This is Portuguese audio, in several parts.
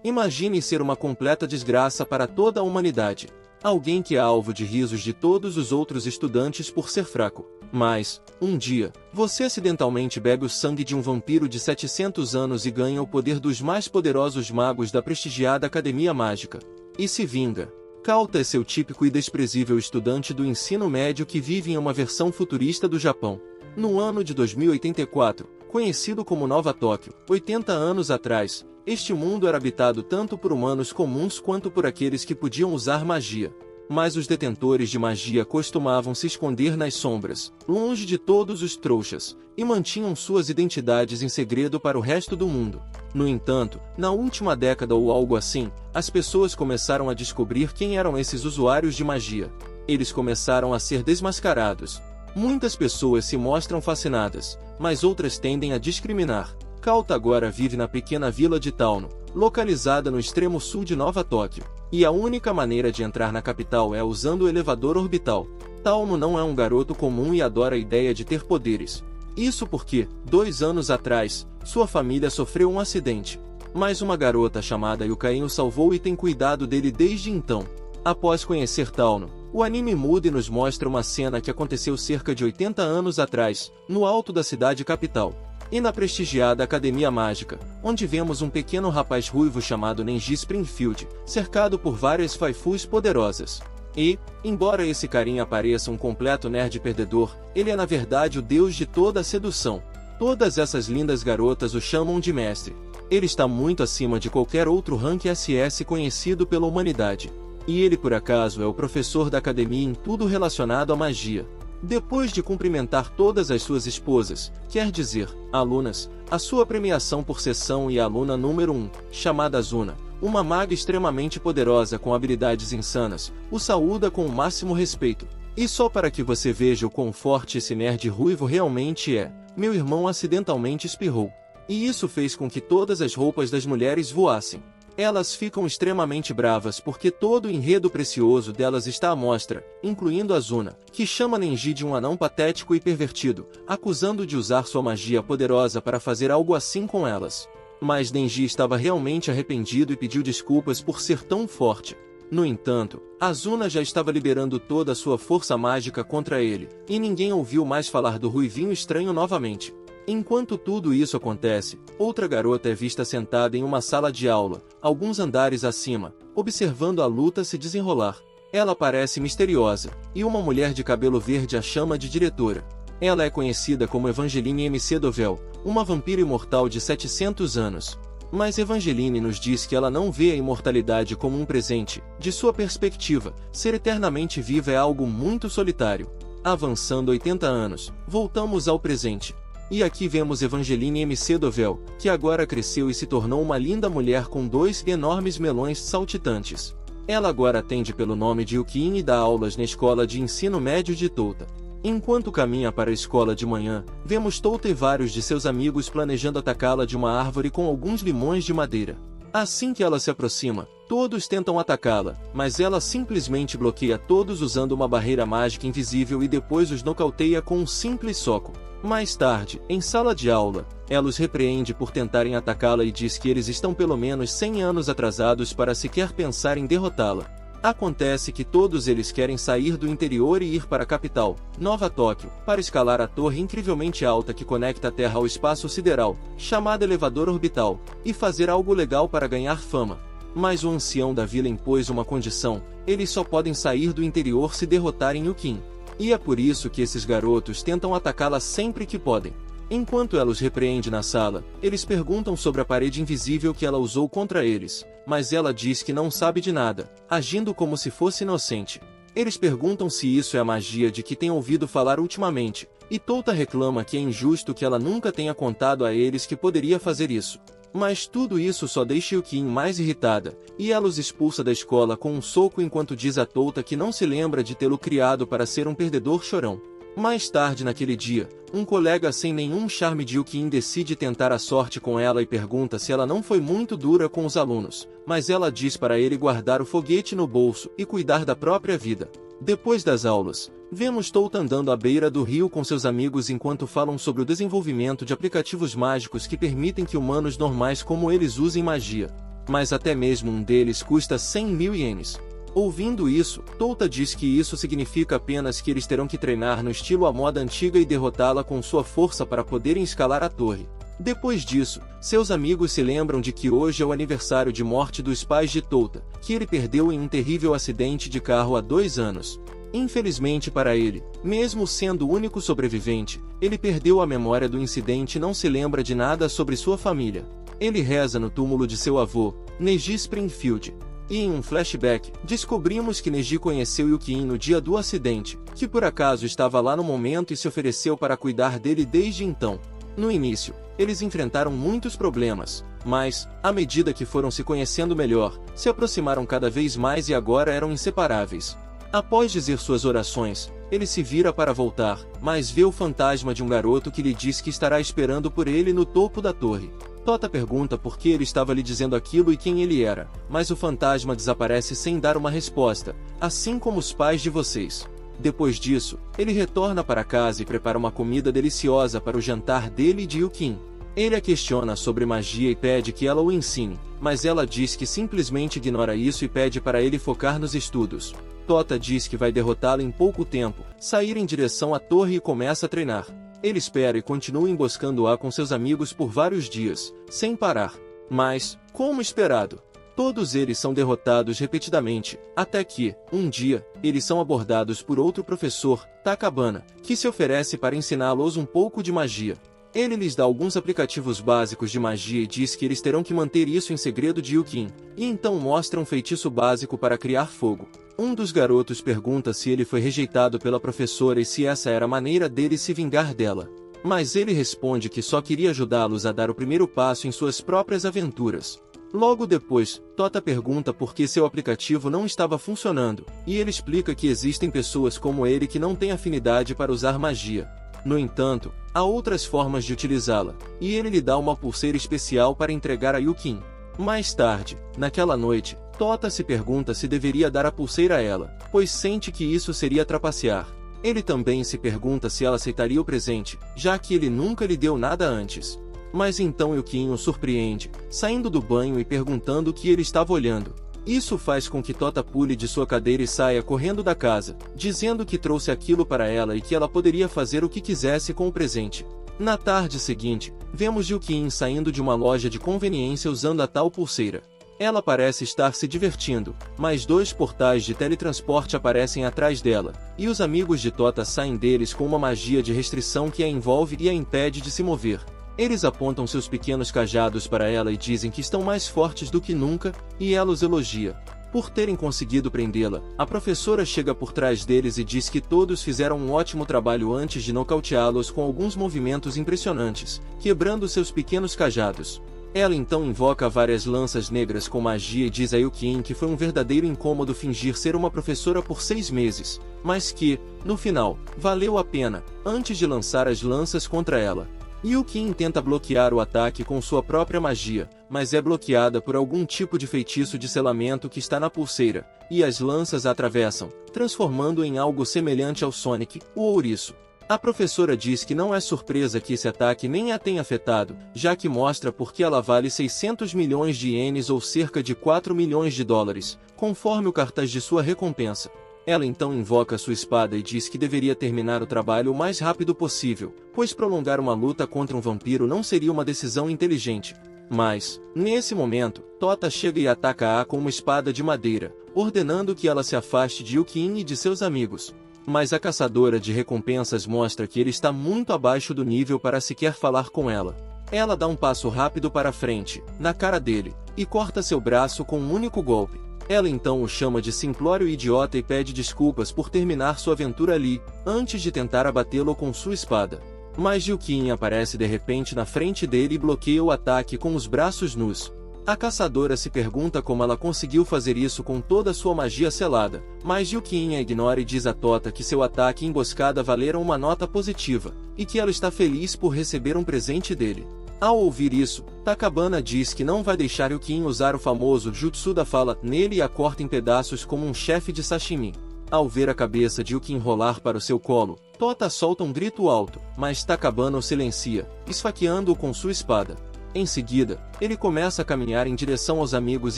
Imagine ser uma completa desgraça para toda a humanidade. Alguém que é alvo de risos de todos os outros estudantes por ser fraco. Mas, um dia, você acidentalmente bebe o sangue de um vampiro de 700 anos e ganha o poder dos mais poderosos magos da prestigiada Academia Mágica. E se vinga. Kauta é seu típico e desprezível estudante do ensino médio que vive em uma versão futurista do Japão. No ano de 2084, conhecido como Nova Tóquio, 80 anos atrás, este mundo era habitado tanto por humanos comuns quanto por aqueles que podiam usar magia. Mas os detentores de magia costumavam se esconder nas sombras, longe de todos os trouxas, e mantinham suas identidades em segredo para o resto do mundo. No entanto, na última década ou algo assim, as pessoas começaram a descobrir quem eram esses usuários de magia. Eles começaram a ser desmascarados. Muitas pessoas se mostram fascinadas, mas outras tendem a discriminar. Kauta agora vive na pequena vila de Tauno, localizada no extremo sul de Nova Tóquio, e a única maneira de entrar na capital é usando o elevador orbital. Tauno não é um garoto comum e adora a ideia de ter poderes. Isso porque, 2 anos atrás, sua família sofreu um acidente. Mas uma garota chamada Yukain o salvou e tem cuidado dele desde então. Após conhecer Tauno, o anime muda e nos mostra uma cena que aconteceu cerca de 80 anos atrás, no alto da cidade capital. E na prestigiada Academia Mágica, onde vemos um pequeno rapaz ruivo chamado Nenji Springfield, cercado por várias waifus poderosas. E, embora esse carinha pareça um completo nerd perdedor, ele é na verdade o deus de toda a sedução. Todas essas lindas garotas o chamam de mestre. Ele está muito acima de qualquer outro rank SS conhecido pela humanidade. E ele por acaso é o professor da academia em tudo relacionado à magia. Depois de cumprimentar todas as suas esposas, quer dizer, alunas, a sua premiação por sessão e a aluna número 1, chamada Azuna, uma maga extremamente poderosa com habilidades insanas, o saúda com o máximo respeito. E só para que você veja o quão forte esse nerd ruivo realmente é, meu irmão acidentalmente espirrou. E isso fez com que todas as roupas das mulheres voassem. Elas ficam extremamente bravas porque todo o enredo precioso delas está à mostra, incluindo Azuna, que chama Nenji de um anão patético e pervertido, acusando de usar sua magia poderosa para fazer algo assim com elas. Mas Nenji estava realmente arrependido e pediu desculpas por ser tão forte. No entanto, Azuna já estava liberando toda a sua força mágica contra ele, e ninguém ouviu mais falar do ruivinho estranho novamente. Enquanto tudo isso acontece, outra garota é vista sentada em uma sala de aula, alguns andares acima, observando a luta se desenrolar. Ela parece misteriosa, e uma mulher de cabelo verde a chama de diretora. Ela é conhecida como Evangeline MC Dovel, uma vampira imortal de 700 anos. Mas Evangeline nos diz que ela não vê a imortalidade como um presente. De sua perspectiva, ser eternamente viva é algo muito solitário. Avançando 80 anos, voltamos ao presente. E aqui vemos Evangeline MC Dovel, que agora cresceu e se tornou uma linda mulher com 2 enormes melões saltitantes. Ela agora atende pelo nome de Yukin e dá aulas na escola de ensino médio de Touta. Enquanto caminha para a escola de manhã, vemos Touta e vários de seus amigos planejando atacá-la de uma árvore com alguns limões de madeira. Assim que ela se aproxima, todos tentam atacá-la, mas ela simplesmente bloqueia todos usando uma barreira mágica invisível e depois os nocauteia com um simples soco. Mais tarde, em sala de aula, ela os repreende por tentarem atacá-la e diz que eles estão pelo menos 100 anos atrasados para sequer pensar em derrotá-la. Acontece que todos eles querem sair do interior e ir para a capital, Nova Tóquio, para escalar a torre incrivelmente alta que conecta a Terra ao espaço sideral, chamada elevador orbital, e fazer algo legal para ganhar fama. Mas o ancião da vila impôs uma condição: eles só podem sair do interior se derrotarem Yukin. E é por isso que esses garotos tentam atacá-la sempre que podem. Enquanto ela os repreende na sala, eles perguntam sobre a parede invisível que ela usou contra eles, mas ela diz que não sabe de nada, agindo como se fosse inocente. Eles perguntam se isso é a magia de que tem ouvido falar ultimamente, e Touta reclama que é injusto que ela nunca tenha contado a eles que poderia fazer isso. Mas tudo isso só deixa Yukin mais irritada, e ela os expulsa da escola com um soco enquanto diz a Touta que não se lembra de tê-lo criado para ser um perdedor chorão. Mais tarde naquele dia, um colega sem nenhum charme de Yukin decide tentar a sorte com ela e pergunta se ela não foi muito dura com os alunos, mas ela diz para ele guardar o foguete no bolso e cuidar da própria vida. Depois das aulas, vemos Touta andando à beira do rio com seus amigos enquanto falam sobre o desenvolvimento de aplicativos mágicos que permitem que humanos normais como eles usem magia. mas até mesmo um deles custa 100.000 ienes. Ouvindo isso, Tota diz que isso significa apenas que eles terão que treinar no estilo à moda antiga e derrotá-la com sua força para poderem escalar a torre. Depois disso, seus amigos se lembram de que hoje é o aniversário de morte dos pais de Tota, que ele perdeu em um terrível acidente de carro há 2 anos. Infelizmente para ele, mesmo sendo o único sobrevivente, ele perdeu a memória do incidente e não se lembra de nada sobre sua família. Ele reza no túmulo de seu avô, Neji Springfield. E em um flashback, descobrimos que Neji conheceu Yuki no dia do acidente, que por acaso estava lá no momento e se ofereceu para cuidar dele desde então. No início, eles enfrentaram muitos problemas, mas, à medida que foram se conhecendo melhor, se aproximaram cada vez mais e agora eram inseparáveis. Após dizer suas orações, ele se vira para voltar, mas vê o fantasma de um garoto que lhe diz que estará esperando por ele no topo da torre. Tota pergunta por que ele estava lhe dizendo aquilo e quem ele era, mas o fantasma desaparece sem dar uma resposta, assim como os pais de vocês. Depois disso, ele retorna para casa e prepara uma comida deliciosa para o jantar dele e de Yuki. Ele a questiona sobre magia e pede que ela o ensine, mas ela diz que simplesmente ignora isso e pede para ele focar nos estudos. Tota diz que vai derrotá-la em pouco tempo, sair em direção à torre e começa a treinar. Ele espera e continua emboscando-a com seus amigos por vários dias, sem parar. Mas, como esperado, todos eles são derrotados repetidamente, até que, um dia, eles são abordados por outro professor, Takabana, que se oferece para ensiná-los um pouco de magia. Ele lhes dá alguns aplicativos básicos de magia e diz que eles terão que manter isso em segredo de Yuki, e então mostra um feitiço básico para criar fogo. Um dos garotos pergunta se ele foi rejeitado pela professora e se essa era a maneira dele se vingar dela. Mas ele responde que só queria ajudá-los a dar o primeiro passo em suas próprias aventuras. Logo depois, Tota pergunta por que seu aplicativo não estava funcionando, e ele explica que existem pessoas como ele que não têm afinidade para usar magia. No entanto, há outras formas de utilizá-la, e ele lhe dá uma pulseira especial para entregar a Yuki. Mais tarde, naquela noite, Tota se pergunta se deveria dar a pulseira a ela, pois sente que isso seria trapacear. Ele também se pergunta se ela aceitaria o presente, já que ele nunca lhe deu nada antes. Mas então Yuki o surpreende, saindo do banho e perguntando o que ele estava olhando. Isso faz com que Tota pule de sua cadeira e saia correndo da casa, dizendo que trouxe aquilo para ela e que ela poderia fazer o que quisesse com o presente. Na tarde seguinte, vemos Yuki saindo de uma loja de conveniência usando a tal pulseira. Ela parece estar se divertindo, mas 2 portais de teletransporte aparecem atrás dela, e os amigos de Tota saem deles com uma magia de restrição que a envolve e a impede de se mover. Eles apontam seus pequenos cajados para ela e dizem que estão mais fortes do que nunca, e ela os elogia. Por terem conseguido prendê-la, a professora chega por trás deles e diz que todos fizeram um ótimo trabalho antes de nocauteá-los com alguns movimentos impressionantes, quebrando seus pequenos cajados. Ela então invoca várias lanças negras com magia e diz a Yuki que foi um verdadeiro incômodo fingir ser uma professora por 6 meses, mas que, no final, valeu a pena, antes de lançar as lanças contra ela. Yuki tenta bloquear o ataque com sua própria magia, mas é bloqueada por algum tipo de feitiço de selamento que está na pulseira, e as lanças a atravessam, transformando em algo semelhante ao Sonic, o ouriço. A professora diz que não é surpresa que esse ataque nem a tenha afetado, já que mostra porque ela vale 600 milhões de ienes ou cerca de 4 milhões de dólares, conforme o cartaz de sua recompensa. Ela então invoca sua espada e diz que deveria terminar o trabalho o mais rápido possível, pois prolongar uma luta contra um vampiro não seria uma decisão inteligente. Mas, nesse momento, Tota chega e ataca-a com uma espada de madeira, ordenando que ela se afaste de Yuki e de seus amigos. Mas a caçadora de recompensas mostra que ele está muito abaixo do nível para sequer falar com ela. Ela dá um passo rápido para frente, na cara dele, e corta seu braço com um único golpe. Ela então o chama de simplório idiota e pede desculpas por terminar sua aventura ali, antes de tentar abatê-lo com sua espada. Mas Yuki aparece de repente na frente dele e bloqueia o ataque com os braços nus. A caçadora se pergunta como ela conseguiu fazer isso com toda sua magia selada, mas Yuki a ignora e diz a Tota que seu ataque e emboscada valeram uma nota positiva, e que ela está feliz por receber um presente dele. Ao ouvir isso, Takabana diz que não vai deixar Yuki usar o famoso jutsu da fala nele e a corta em pedaços como um chefe de sashimi. Ao ver a cabeça de Yuki rolar para o seu colo, Tota solta um grito alto, mas Takabana o silencia, esfaqueando-o com sua espada. Em seguida, ele começa a caminhar em direção aos amigos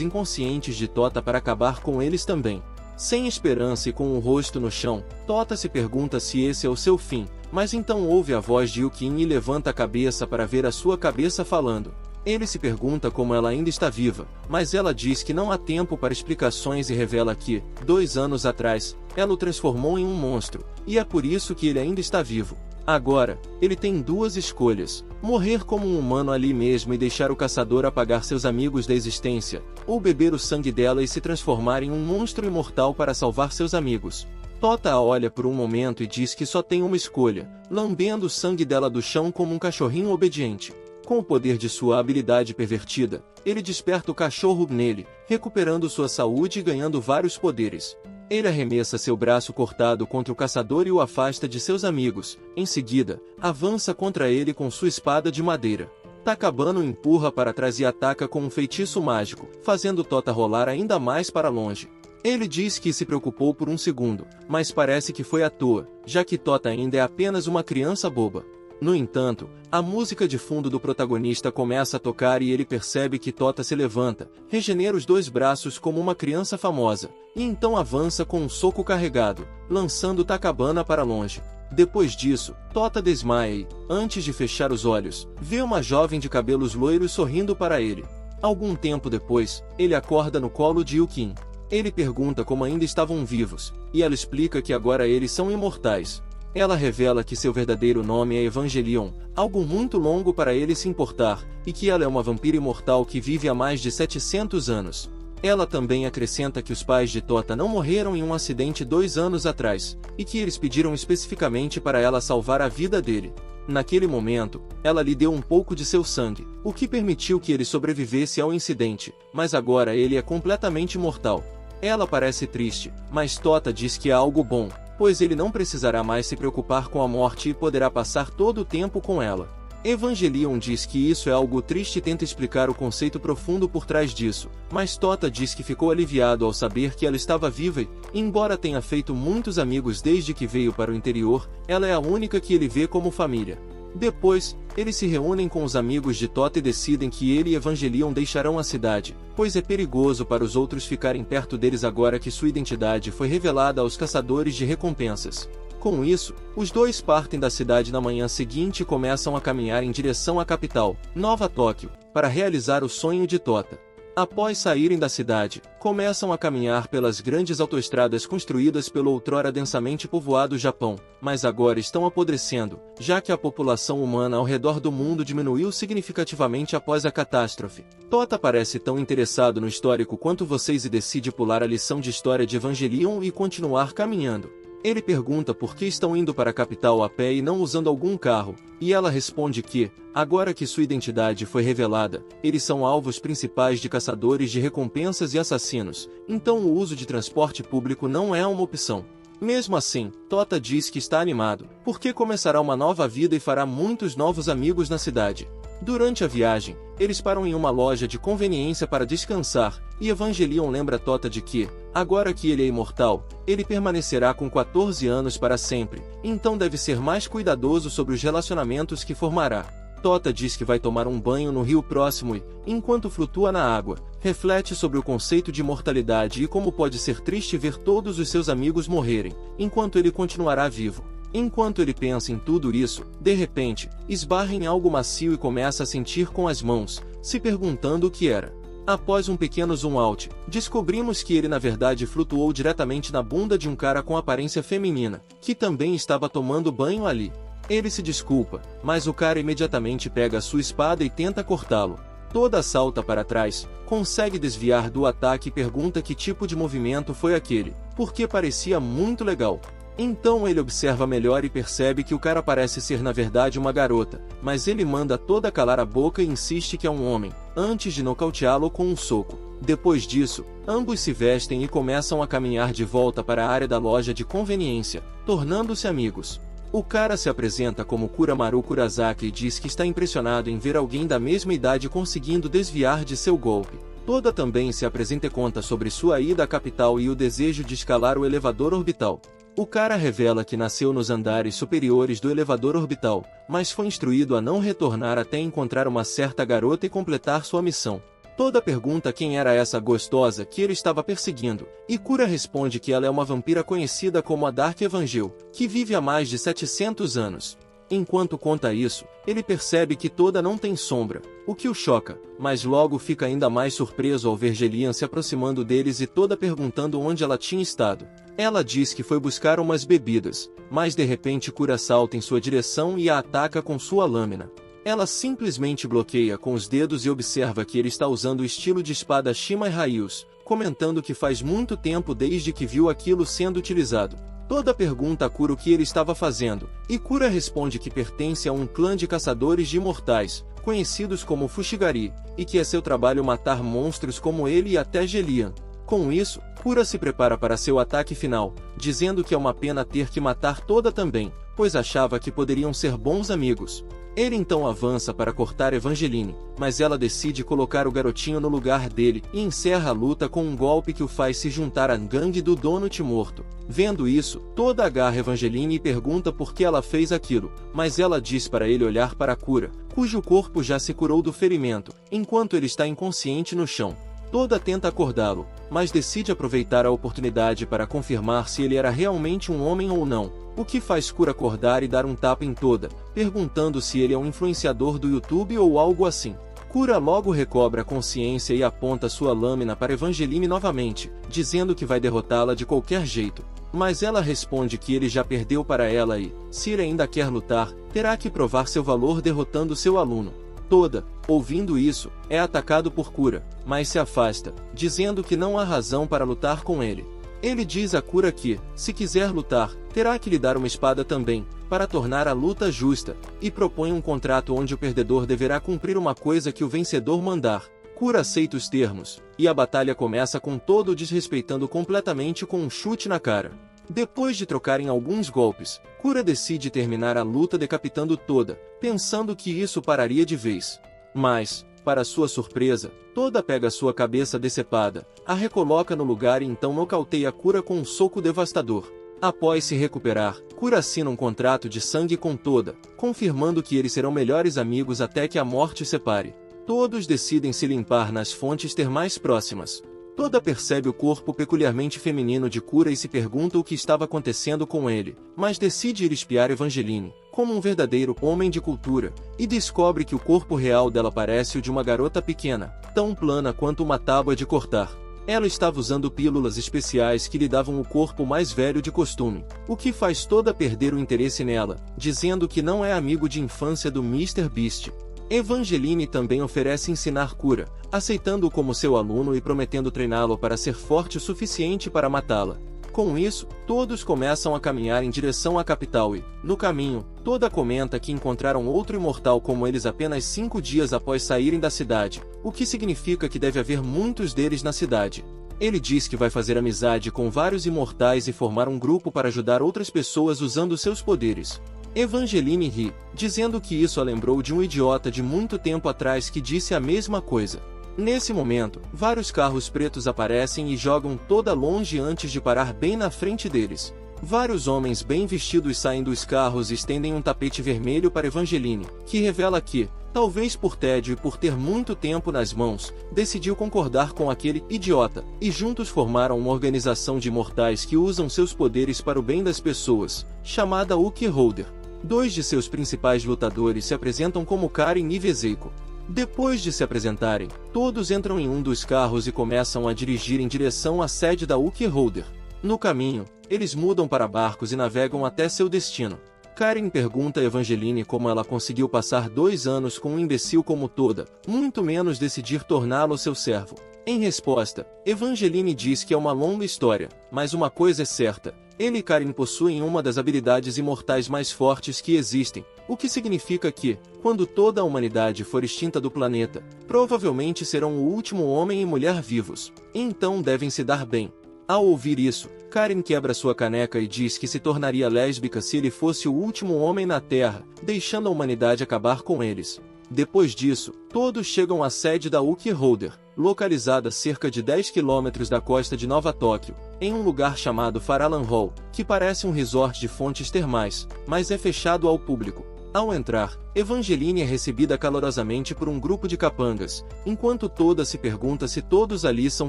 inconscientes de Tota para acabar com eles também. Sem esperança e com o rosto no chão, Tota se pergunta se esse é o seu fim, mas então ouve a voz de Yukin e levanta a cabeça para ver a sua cabeça falando. Ele se pergunta como ela ainda está viva, mas ela diz que não há tempo para explicações e revela que, 2 anos atrás, ela o transformou em um monstro, e é por isso que ele ainda está vivo. Agora, ele tem 2 escolhas: morrer como um humano ali mesmo e deixar o caçador apagar seus amigos da existência, ou beber o sangue dela e se transformar em um monstro imortal para salvar seus amigos. Tota a olha por um momento e diz que só tem uma escolha, lambendo o sangue dela do chão como um cachorrinho obediente. Com o poder de sua habilidade pervertida, ele desperta o cachorro nele, recuperando sua saúde e ganhando vários poderes. Ele arremessa seu braço cortado contra o caçador e o afasta de seus amigos. Em seguida, avança contra ele com sua espada de madeira. Takabano o empurra para trás e ataca com um feitiço mágico, fazendo Tota rolar ainda mais para longe. Ele diz que se preocupou por um segundo, mas parece que foi à toa, já que Tota ainda é apenas uma criança boba. No entanto, a música de fundo do protagonista começa a tocar e ele percebe que Tota se levanta, regenera os 2 braços como uma criança famosa, e então avança com um soco carregado, lançando Takabana para longe. Depois disso, Tota desmaia e, antes de fechar os olhos, vê uma jovem de cabelos loiros sorrindo para ele. Algum tempo depois, ele acorda no colo de Yukin. Ele pergunta como ainda estavam vivos, e ela explica que agora eles são imortais. Ela revela que seu verdadeiro nome é Evangelion, algo muito longo para ele se importar, e que ela é uma vampira imortal que vive há mais de 700 anos. Ela também acrescenta que os pais de Tota não morreram em um acidente 2 anos atrás, e que eles pediram especificamente para ela salvar a vida dele. Naquele momento, ela lhe deu um pouco de seu sangue, o que permitiu que ele sobrevivesse ao incidente, mas agora ele é completamente imortal. Ela parece triste, mas Tota diz que é algo bom, pois ele não precisará mais se preocupar com a morte e poderá passar todo o tempo com ela. Evangelion diz que isso é algo triste e tenta explicar o conceito profundo por trás disso, mas Tota diz que ficou aliviado ao saber que ela estava viva e, embora tenha feito muitos amigos desde que veio para o interior, ela é a única que ele vê como família. Depois, eles se reúnem com os amigos de Tota e decidem que ele e Evangelion deixarão a cidade, pois é perigoso para os outros ficarem perto deles agora que sua identidade foi revelada aos caçadores de recompensas. Com isso, os 2 partem da cidade na manhã seguinte e começam a caminhar em direção à capital, Nova Tóquio, para realizar o sonho de Tota. Após saírem da cidade, começam a caminhar pelas grandes autoestradas construídas pelo outrora densamente povoado Japão, mas agora estão apodrecendo, já que a população humana ao redor do mundo diminuiu significativamente após a catástrofe. Tota parece tão interessado no histórico quanto vocês e decide pular a lição de história de Evangelion e continuar caminhando. Ele pergunta por que estão indo para a capital a pé e não usando algum carro, e ela responde que, agora que sua identidade foi revelada, eles são alvos principais de caçadores de recompensas e assassinos, então o uso de transporte público não é uma opção. Mesmo assim, Tota diz que está animado, porque começará uma nova vida e fará muitos novos amigos na cidade. Durante a viagem, eles param em uma loja de conveniência para descansar, e Evangelion lembra Tota de que, agora que ele é imortal, ele permanecerá com 14 anos para sempre, então deve ser mais cuidadoso sobre os relacionamentos que formará. Tota diz que vai tomar um banho no rio próximo e, enquanto flutua na água, reflete sobre o conceito de imortalidade e como pode ser triste ver todos os seus amigos morrerem, enquanto ele continuará vivo. Enquanto ele pensa em tudo isso, de repente, esbarra em algo macio e começa a sentir com as mãos, se perguntando o que era. Após um pequeno zoom out, descobrimos que ele na verdade flutuou diretamente na bunda de um cara com aparência feminina, que também estava tomando banho ali. Ele se desculpa, mas o cara imediatamente pega a sua espada e tenta cortá-lo. Toda salta para trás, consegue desviar do ataque e pergunta que tipo de movimento foi aquele, porque parecia muito legal. Então ele observa melhor e percebe que o cara parece ser na verdade uma garota, mas ele manda toda calar a boca e insiste que é um homem, antes de nocauteá-lo com um soco. Depois disso, ambos se vestem e começam a caminhar de volta para a área da loja de conveniência, tornando-se amigos. O cara se apresenta como Kuramaru Kurasaki e diz que está impressionado em ver alguém da mesma idade conseguindo desviar de seu golpe. Toda também se apresenta e conta sobre sua ida à capital e o desejo de escalar o elevador orbital. O cara revela que nasceu nos andares superiores do elevador orbital, mas foi instruído a não retornar até encontrar uma certa garota e completar sua missão. Toda pergunta quem era essa gostosa que ele estava perseguindo, e Kura responde que ela é uma vampira conhecida como a Dark Evangel, que vive há mais de 700 anos. Enquanto conta isso, ele percebe que Toda não tem sombra, o que o choca, mas logo fica ainda mais surpreso ao ver Gelian se aproximando deles e Toda perguntando onde ela tinha estado. Ela diz que foi buscar umas bebidas, mas de repente Kura salta em sua direção e a ataca com sua lâmina. Ela simplesmente bloqueia com os dedos e observa que ele está usando o estilo de espada Shimai Raius, comentando que faz muito tempo desde que viu aquilo sendo utilizado. Toda pergunta a Kura o que ele estava fazendo, e Kura responde que pertence a um clã de caçadores de imortais, conhecidos como Fushigari, e que é seu trabalho matar monstros como ele e até Gelian. Com isso, Kura se prepara para seu ataque final, dizendo que é uma pena ter que matar Toda também, pois achava que poderiam ser bons amigos. Ele então avança para cortar Evangeline, mas ela decide colocar o garotinho no lugar dele e encerra a luta com um golpe que o faz se juntar à gangue do Donut morto. Vendo isso, Toda agarra Evangeline e pergunta por que ela fez aquilo, mas ela diz para ele olhar para Kura, cujo corpo já se curou do ferimento, enquanto ele está inconsciente no chão. Toda tenta acordá-lo, mas decide aproveitar a oportunidade para confirmar se ele era realmente um homem ou não, o que faz Kura acordar e dar um tapa em Toda, perguntando se ele é um influenciador do YouTube ou algo assim. Kura logo recobra a consciência e aponta sua lâmina para Evangeline novamente, dizendo que vai derrotá-la de qualquer jeito. Mas ela responde que ele já perdeu para ela e, se ele ainda quer lutar, terá que provar seu valor derrotando seu aluno. Toda, ouvindo isso, é atacado por Kura, mas se afasta, dizendo que não há razão para lutar com ele. Ele diz a Kura que, se quiser lutar, terá que lhe dar uma espada também, para tornar a luta justa, e propõe um contrato onde o perdedor deverá cumprir uma coisa que o vencedor mandar. Kura aceita os termos, e a batalha começa com Todo desrespeitando completamente com um chute na cara. Depois de trocarem alguns golpes, Kura decide terminar a luta decapitando Toda, pensando que isso pararia de vez. Mas, para sua surpresa, Toda pega sua cabeça decepada, a recoloca no lugar e então nocauteia Kura com um soco devastador. Após se recuperar, Kura assina um contrato de sangue com Toda, confirmando que eles serão melhores amigos até que a morte separe. Todos decidem se limpar nas fontes termais próximas. Toda percebe o corpo peculiarmente feminino de Kura e se pergunta o que estava acontecendo com ele, mas decide ir espiar Evangeline, como um verdadeiro homem de cultura, e descobre que o corpo real dela parece o de uma garota pequena, tão plana quanto uma tábua de cortar. Ela estava usando pílulas especiais que lhe davam o corpo mais velho de costume, o que faz Toda perder o interesse nela, dizendo que não é amigo de infância do Mr. Beast. Evangeline também oferece ensinar Kura, aceitando-o como seu aluno e prometendo treiná-lo para ser forte o suficiente para matá-la. Com isso, todos começam a caminhar em direção à capital e, no caminho, Toda comenta que encontraram outro imortal como eles apenas 5 dias após saírem da cidade, o que significa que deve haver muitos deles na cidade. Ele diz que vai fazer amizade com vários imortais e formar um grupo para ajudar outras pessoas usando seus poderes. Evangeline ri, dizendo que isso a lembrou de um idiota de muito tempo atrás que disse a mesma coisa. Nesse momento, vários carros pretos aparecem e jogam Toda longe antes de parar bem na frente deles. Vários homens bem vestidos saem dos carros e estendem um tapete vermelho para Evangeline, que revela que, talvez por tédio e por ter muito tempo nas mãos, decidiu concordar com aquele idiota, e juntos formaram uma organização de imortais que usam seus poderes para o bem das pessoas, chamada Uki Holder. 2 de seus principais lutadores se apresentam como Karen e Vezeiko. Depois de se apresentarem, todos entram em um dos carros e começam a dirigir em direção à sede da Uki Holder. No caminho, eles mudam para barcos e navegam até seu destino. Karen pergunta a Evangeline como ela conseguiu passar 2 anos com um imbecil como Toda, muito menos decidir torná-lo seu servo. Em resposta, Evangeline diz que é uma longa história, mas uma coisa é certa: ele e Karen possuem uma das habilidades imortais mais fortes que existem, o que significa que, quando toda a humanidade for extinta do planeta, provavelmente serão o último homem e mulher vivos, e então devem se dar bem. Ao ouvir isso, Karen quebra sua caneca e diz que se tornaria lésbica se ele fosse o último homem na Terra, deixando a humanidade acabar com eles. Depois disso, todos chegam à sede da Uki Holder, localizada a cerca de 10 km da costa de Nova Tóquio, em um lugar chamado Faralan Hall, que parece um resort de fontes termais, mas é fechado ao público. Ao entrar, Evangeline é recebida calorosamente por um grupo de capangas, enquanto toda se pergunta se todos ali são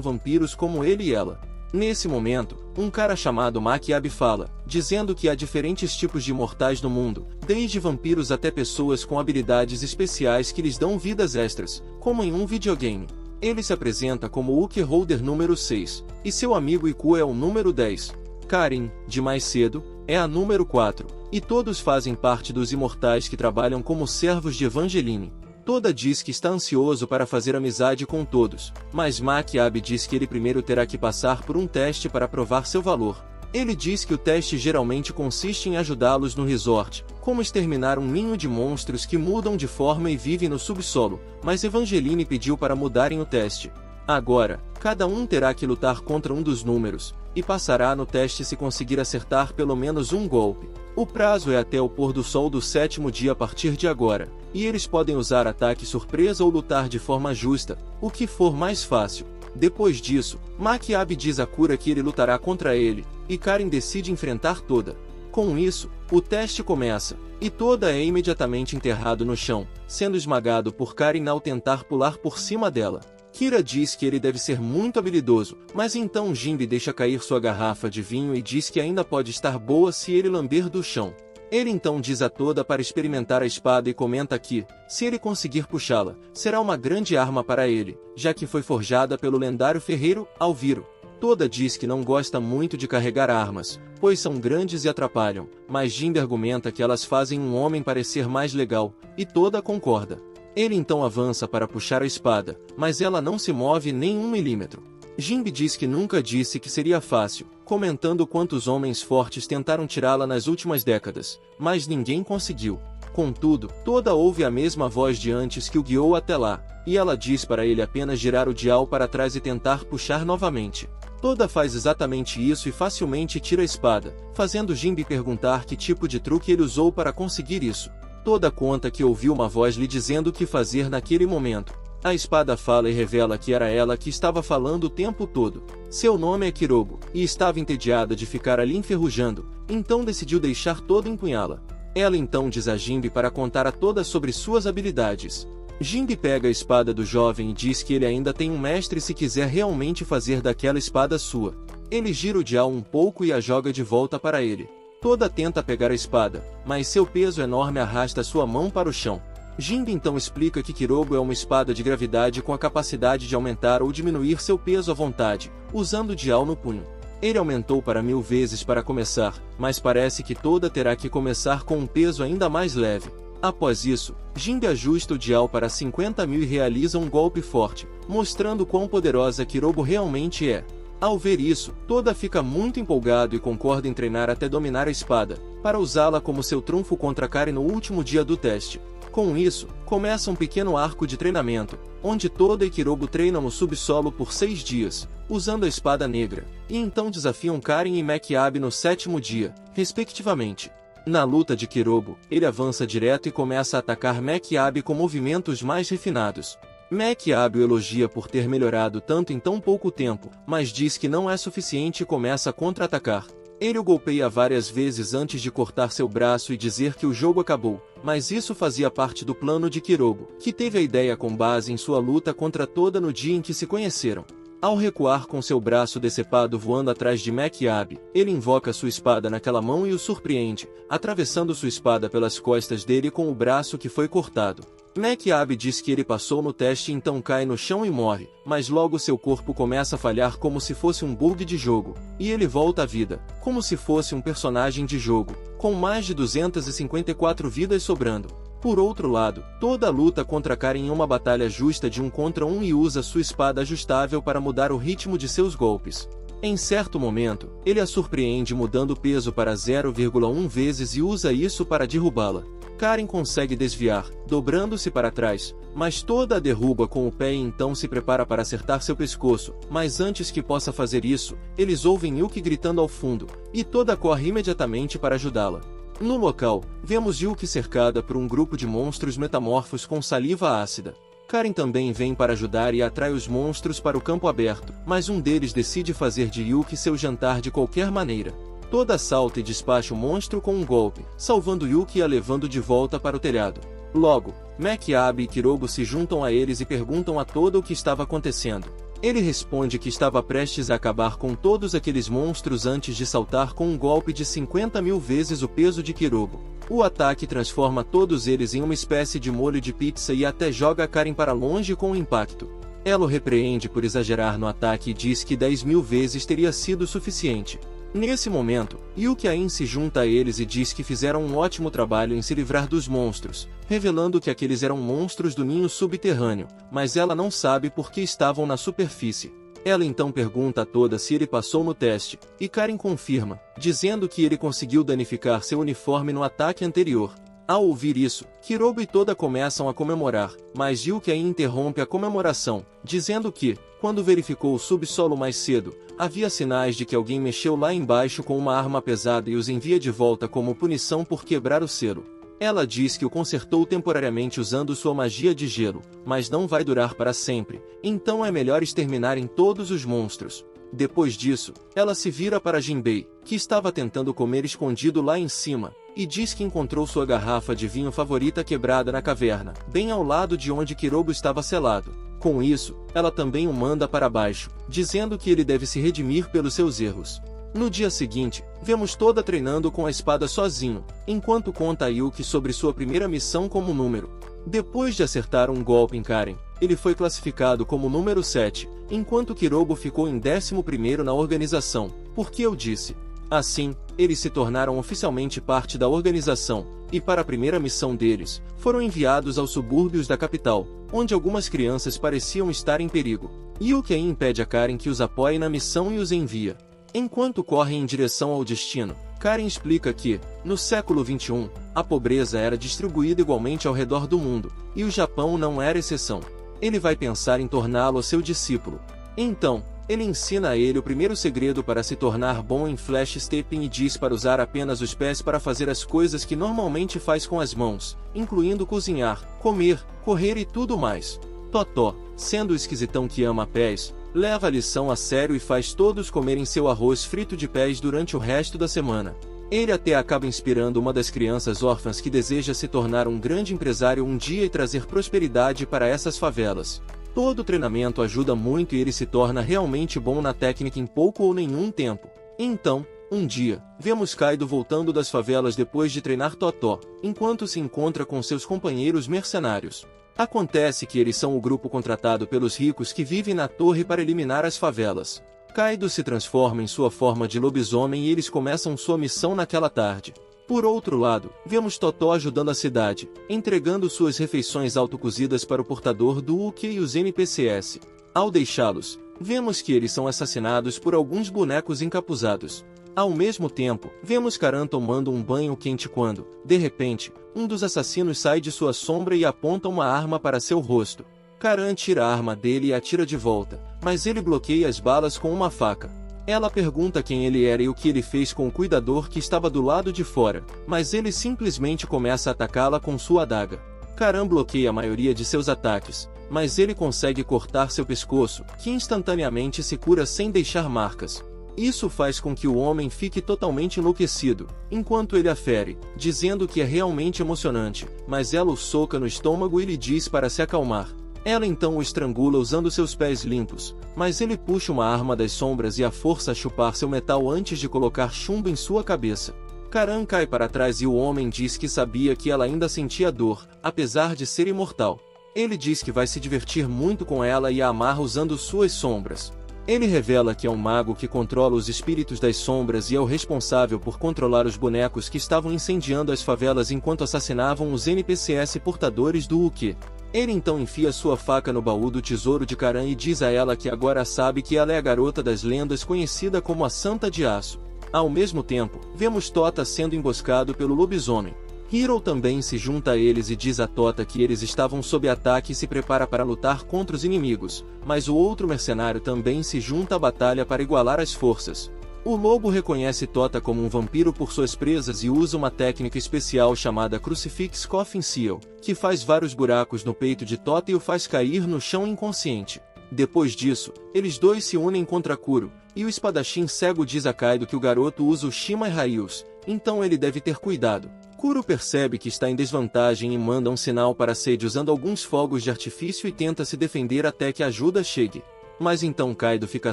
vampiros como ele e ela. Nesse momento, um cara chamado Makiabe fala, dizendo que há diferentes tipos de imortais no mundo, desde vampiros até pessoas com habilidades especiais que lhes dão vidas extras, como em um videogame. Ele se apresenta como Uki Holder número 6, e seu amigo Iku é o número 10. Karin, de mais cedo, é a número 4, e todos fazem parte dos imortais que trabalham como servos de Evangeline. Toda diz que está ansioso para fazer amizade com todos, mas Makiabe diz que ele primeiro terá que passar por um teste para provar seu valor. Ele diz que o teste geralmente consiste em ajudá-los no resort, como exterminar um ninho de monstros que mudam de forma e vivem no subsolo, mas Evangeline pediu para mudarem o teste. Agora, cada um terá que lutar contra um dos números, e passará no teste se conseguir acertar pelo menos um golpe. O prazo é até o pôr do sol do 7º dia a partir de agora, e eles podem usar ataque surpresa ou lutar de forma justa, o que for mais fácil. Depois disso, Makiabe diz a Kura que ele lutará contra ele, e Karin decide enfrentar Toda. Com isso, o teste começa, e Toda é imediatamente enterrado no chão, sendo esmagado por Karin ao tentar pular por cima dela. Kira diz que ele deve ser muito habilidoso, mas então Jinbe deixa cair sua garrafa de vinho e diz que ainda pode estar boa se ele lamber do chão. Ele então diz a Toda para experimentar a espada e comenta que, se ele conseguir puxá-la, será uma grande arma para ele, já que foi forjada pelo lendário ferreiro Alviro. Toda diz que não gosta muito de carregar armas, pois são grandes e atrapalham, mas Jinbe argumenta que elas fazem um homem parecer mais legal, e Toda concorda. Ele então avança para puxar a espada, mas ela não se move nem 1 milímetro. Jinbe diz que nunca disse que seria fácil, comentando quantos homens fortes tentaram tirá-la nas últimas décadas, mas ninguém conseguiu. Contudo, Toda ouve a mesma voz de antes que o guiou até lá, e ela diz para ele apenas girar o dial para trás e tentar puxar novamente. Toda faz exatamente isso e facilmente tira a espada, fazendo Jinbe perguntar que tipo de truque ele usou para conseguir isso. Toda conta que ouviu uma voz lhe dizendo o que fazer naquele momento. A espada fala e revela que era ela que estava falando o tempo todo. Seu nome é Kirobo, e estava entediada de ficar ali enferrujando, então decidiu deixar Toda empunhá-la. Ela então diz a Jinbe para contar a Toda sobre suas habilidades. Jinbe pega a espada do jovem e diz que ele ainda tem um mestre se quiser realmente fazer daquela espada sua. Ele gira o dial um pouco e a joga de volta para ele. Toda tenta pegar a espada, mas seu peso enorme arrasta sua mão para o chão. Jinbe então explica que Kirobo é uma espada de gravidade com a capacidade de aumentar ou diminuir seu peso à vontade, usando o dial no punho. Ele aumentou para 1000 vezes para começar, mas parece que Toda terá que começar com um peso ainda mais leve. Após isso, Jinbe ajusta o dial para 50.000 e realiza um golpe forte, mostrando quão poderosa Kirobo realmente é. Ao ver isso, Toda fica muito empolgado e concorda em treinar até dominar a espada, para usá-la como seu trunfo contra Karin no último dia do teste. Com isso, começa um pequeno arco de treinamento, onde Toda e Kirobo treinam no subsolo por 6 dias, usando a espada negra, e então desafiam Karin e Makiabe no 7º dia, respectivamente. Na luta de Kirobo, ele avança direto e começa a atacar Makiabe com movimentos mais refinados. Makiabe o elogia por ter melhorado tanto em tão pouco tempo, mas diz que não é suficiente e começa a contra-atacar. Ele o golpeia várias vezes antes de cortar seu braço e dizer que o jogo acabou, mas isso fazia parte do plano de Kirobo, que teve a ideia com base em sua luta contra Toda no dia em que se conheceram. Ao recuar com seu braço decepado voando atrás de Makiabe, ele invoca sua espada naquela mão e o surpreende, atravessando sua espada pelas costas dele com o braço que foi cortado. Makiabe diz que ele passou no teste e então cai no chão e morre, mas logo seu corpo começa a falhar como se fosse um bug de jogo, e ele volta à vida, como se fosse um personagem de jogo, com mais de 254 vidas sobrando. Por outro lado, Toda luta contra Karin em uma batalha justa de 1 contra 1 e usa sua espada ajustável para mudar o ritmo de seus golpes. Em certo momento, ele a surpreende mudando o peso para 0,1 vezes e usa isso para derrubá-la. Karin consegue desviar, dobrando-se para trás, mas Toda a derruba com o pé e então se prepara para acertar seu pescoço, mas antes que possa fazer isso, eles ouvem Yuki gritando ao fundo, e Toda corre imediatamente para ajudá-la. No local, vemos Yuki cercada por um grupo de monstros metamorfos com saliva ácida. Karen também vem para ajudar e atrai os monstros para o campo aberto, mas um deles decide fazer de Yuki seu jantar de qualquer maneira. Toda salta e despacha o monstro com um golpe, salvando Yuki e a levando de volta para o telhado. Logo, Mac, Abby e Kirobo se juntam a eles e perguntam a Toda o que estava acontecendo. Ele responde que estava prestes a acabar com todos aqueles monstros antes de saltar com um golpe de 50.000 vezes o peso de Kirobo. O ataque transforma todos eles em uma espécie de molho de pizza e até joga a Karen para longe com o impacto. Ela o repreende por exagerar no ataque e diz que 10.000 vezes teria sido suficiente. Nesse momento, Yuki-Ain se junta a eles e diz que fizeram um ótimo trabalho em se livrar dos monstros, revelando que aqueles eram monstros do ninho subterrâneo, mas ela não sabe por que estavam na superfície. Ela então pergunta a Toda se ele passou no teste, e Karen confirma, dizendo que ele conseguiu danificar seu uniforme no ataque anterior. Ao ouvir isso, Kirobo e Toda começam a comemorar, mas Yuki-Ain interrompe a comemoração, dizendo que, quando verificou o subsolo mais cedo, havia sinais de que alguém mexeu lá embaixo com uma arma pesada e os envia de volta como punição por quebrar o selo. Ela diz que o consertou temporariamente usando sua magia de gelo, mas não vai durar para sempre, então é melhor exterminarem todos os monstros. Depois disso, ela se vira para Jinbei, que estava tentando comer escondido lá em cima, e diz que encontrou sua garrafa de vinho favorita quebrada na caverna, bem ao lado de onde Kirobo estava selado. Com isso, ela também o manda para baixo, dizendo que ele deve se redimir pelos seus erros. No dia seguinte, vemos Toda treinando com a espada sozinho, enquanto conta a Yuki sobre sua primeira missão como número. Depois de acertar um golpe em Karen, ele foi classificado como número 7, enquanto Kirobo ficou em 11º na organização, porque eu disse. Assim, eles se tornaram oficialmente parte da organização, e para a primeira missão deles, foram enviados aos subúrbios da capital, onde algumas crianças pareciam estar em perigo. Yuki-Ain impede a Karen que os apoie na missão e os envia. Enquanto correm em direção ao destino, Karen explica que, no século XXI, a pobreza era distribuída igualmente ao redor do mundo, e o Japão não era exceção. Ele vai pensar em torná-lo seu discípulo. Então, ele ensina a ele o primeiro segredo para se tornar bom em flash stepping e diz para usar apenas os pés para fazer as coisas que normalmente faz com as mãos, incluindo cozinhar, comer, correr e tudo mais. Totó, sendo o esquisitão que ama pés, leva a lição a sério e faz todos comerem seu arroz frito de pés durante o resto da semana. Ele até acaba inspirando uma das crianças órfãs que deseja se tornar um grande empresário um dia e trazer prosperidade para essas favelas. Todo o treinamento ajuda muito e ele se torna realmente bom na técnica em pouco ou nenhum tempo. Então, um dia, vemos Kaido voltando das favelas depois de treinar Totó, enquanto se encontra com seus companheiros mercenários. Acontece que eles são o grupo contratado pelos ricos que vivem na torre para eliminar as favelas. Kaido se transforma em sua forma de lobisomem e eles começam sua missão naquela tarde. Por outro lado, vemos Totó ajudando a cidade, entregando suas refeições autocozidas para o portador do Uke e os NPCs. Ao deixá-los, vemos que eles são assassinados por alguns bonecos encapuzados. Ao mesmo tempo, vemos Karan tomando um banho quente quando, de repente, um dos assassinos sai de sua sombra e aponta uma arma para seu rosto. Karan tira a arma dele e atira de volta, mas ele bloqueia as balas com uma faca. Ela pergunta quem ele era e o que ele fez com o cuidador que estava do lado de fora, mas ele simplesmente começa a atacá-la com sua adaga. Karan bloqueia a maioria de seus ataques, mas ele consegue cortar seu pescoço, que instantaneamente se cura sem deixar marcas. Isso faz com que o homem fique totalmente enlouquecido, enquanto ele a fere, dizendo que é realmente emocionante, mas ela o soca no estômago e lhe diz para se acalmar. Ela então o estrangula usando seus pés limpos, mas ele puxa uma arma das sombras e a força a chupar seu metal antes de colocar chumbo em sua cabeça. Karan cai para trás e o homem diz que sabia que ela ainda sentia dor, apesar de ser imortal. Ele diz que vai se divertir muito com ela e a amarra usando suas sombras. Ele revela que é um mago que controla os espíritos das sombras e é o responsável por controlar os bonecos que estavam incendiando as favelas enquanto assassinavam os NPCs portadores do Uke. Ele então enfia sua faca no baú do tesouro de Karan e diz a ela que agora sabe que ela é a garota das lendas conhecida como a Santa de Aço. Ao mesmo tempo, vemos Tota sendo emboscado pelo lobisomem. Hiro também se junta a eles e diz a Tota que eles estavam sob ataque e se prepara para lutar contra os inimigos, mas o outro mercenário também se junta à batalha para igualar as forças. O lobo reconhece Tota como um vampiro por suas presas e usa uma técnica especial chamada Crucifix Coffin Seal, que faz vários buracos no peito de Tota e o faz cair no chão inconsciente. Depois disso, eles dois se unem contra Kuro, e o espadachim cego diz a Kaido que o garoto usa o Shimai Raius, então ele deve ter cuidado. Kuro percebe que está em desvantagem e manda um sinal para Sage usando alguns fogos de artifício e tenta se defender até que a ajuda chegue. Mas então Kaido fica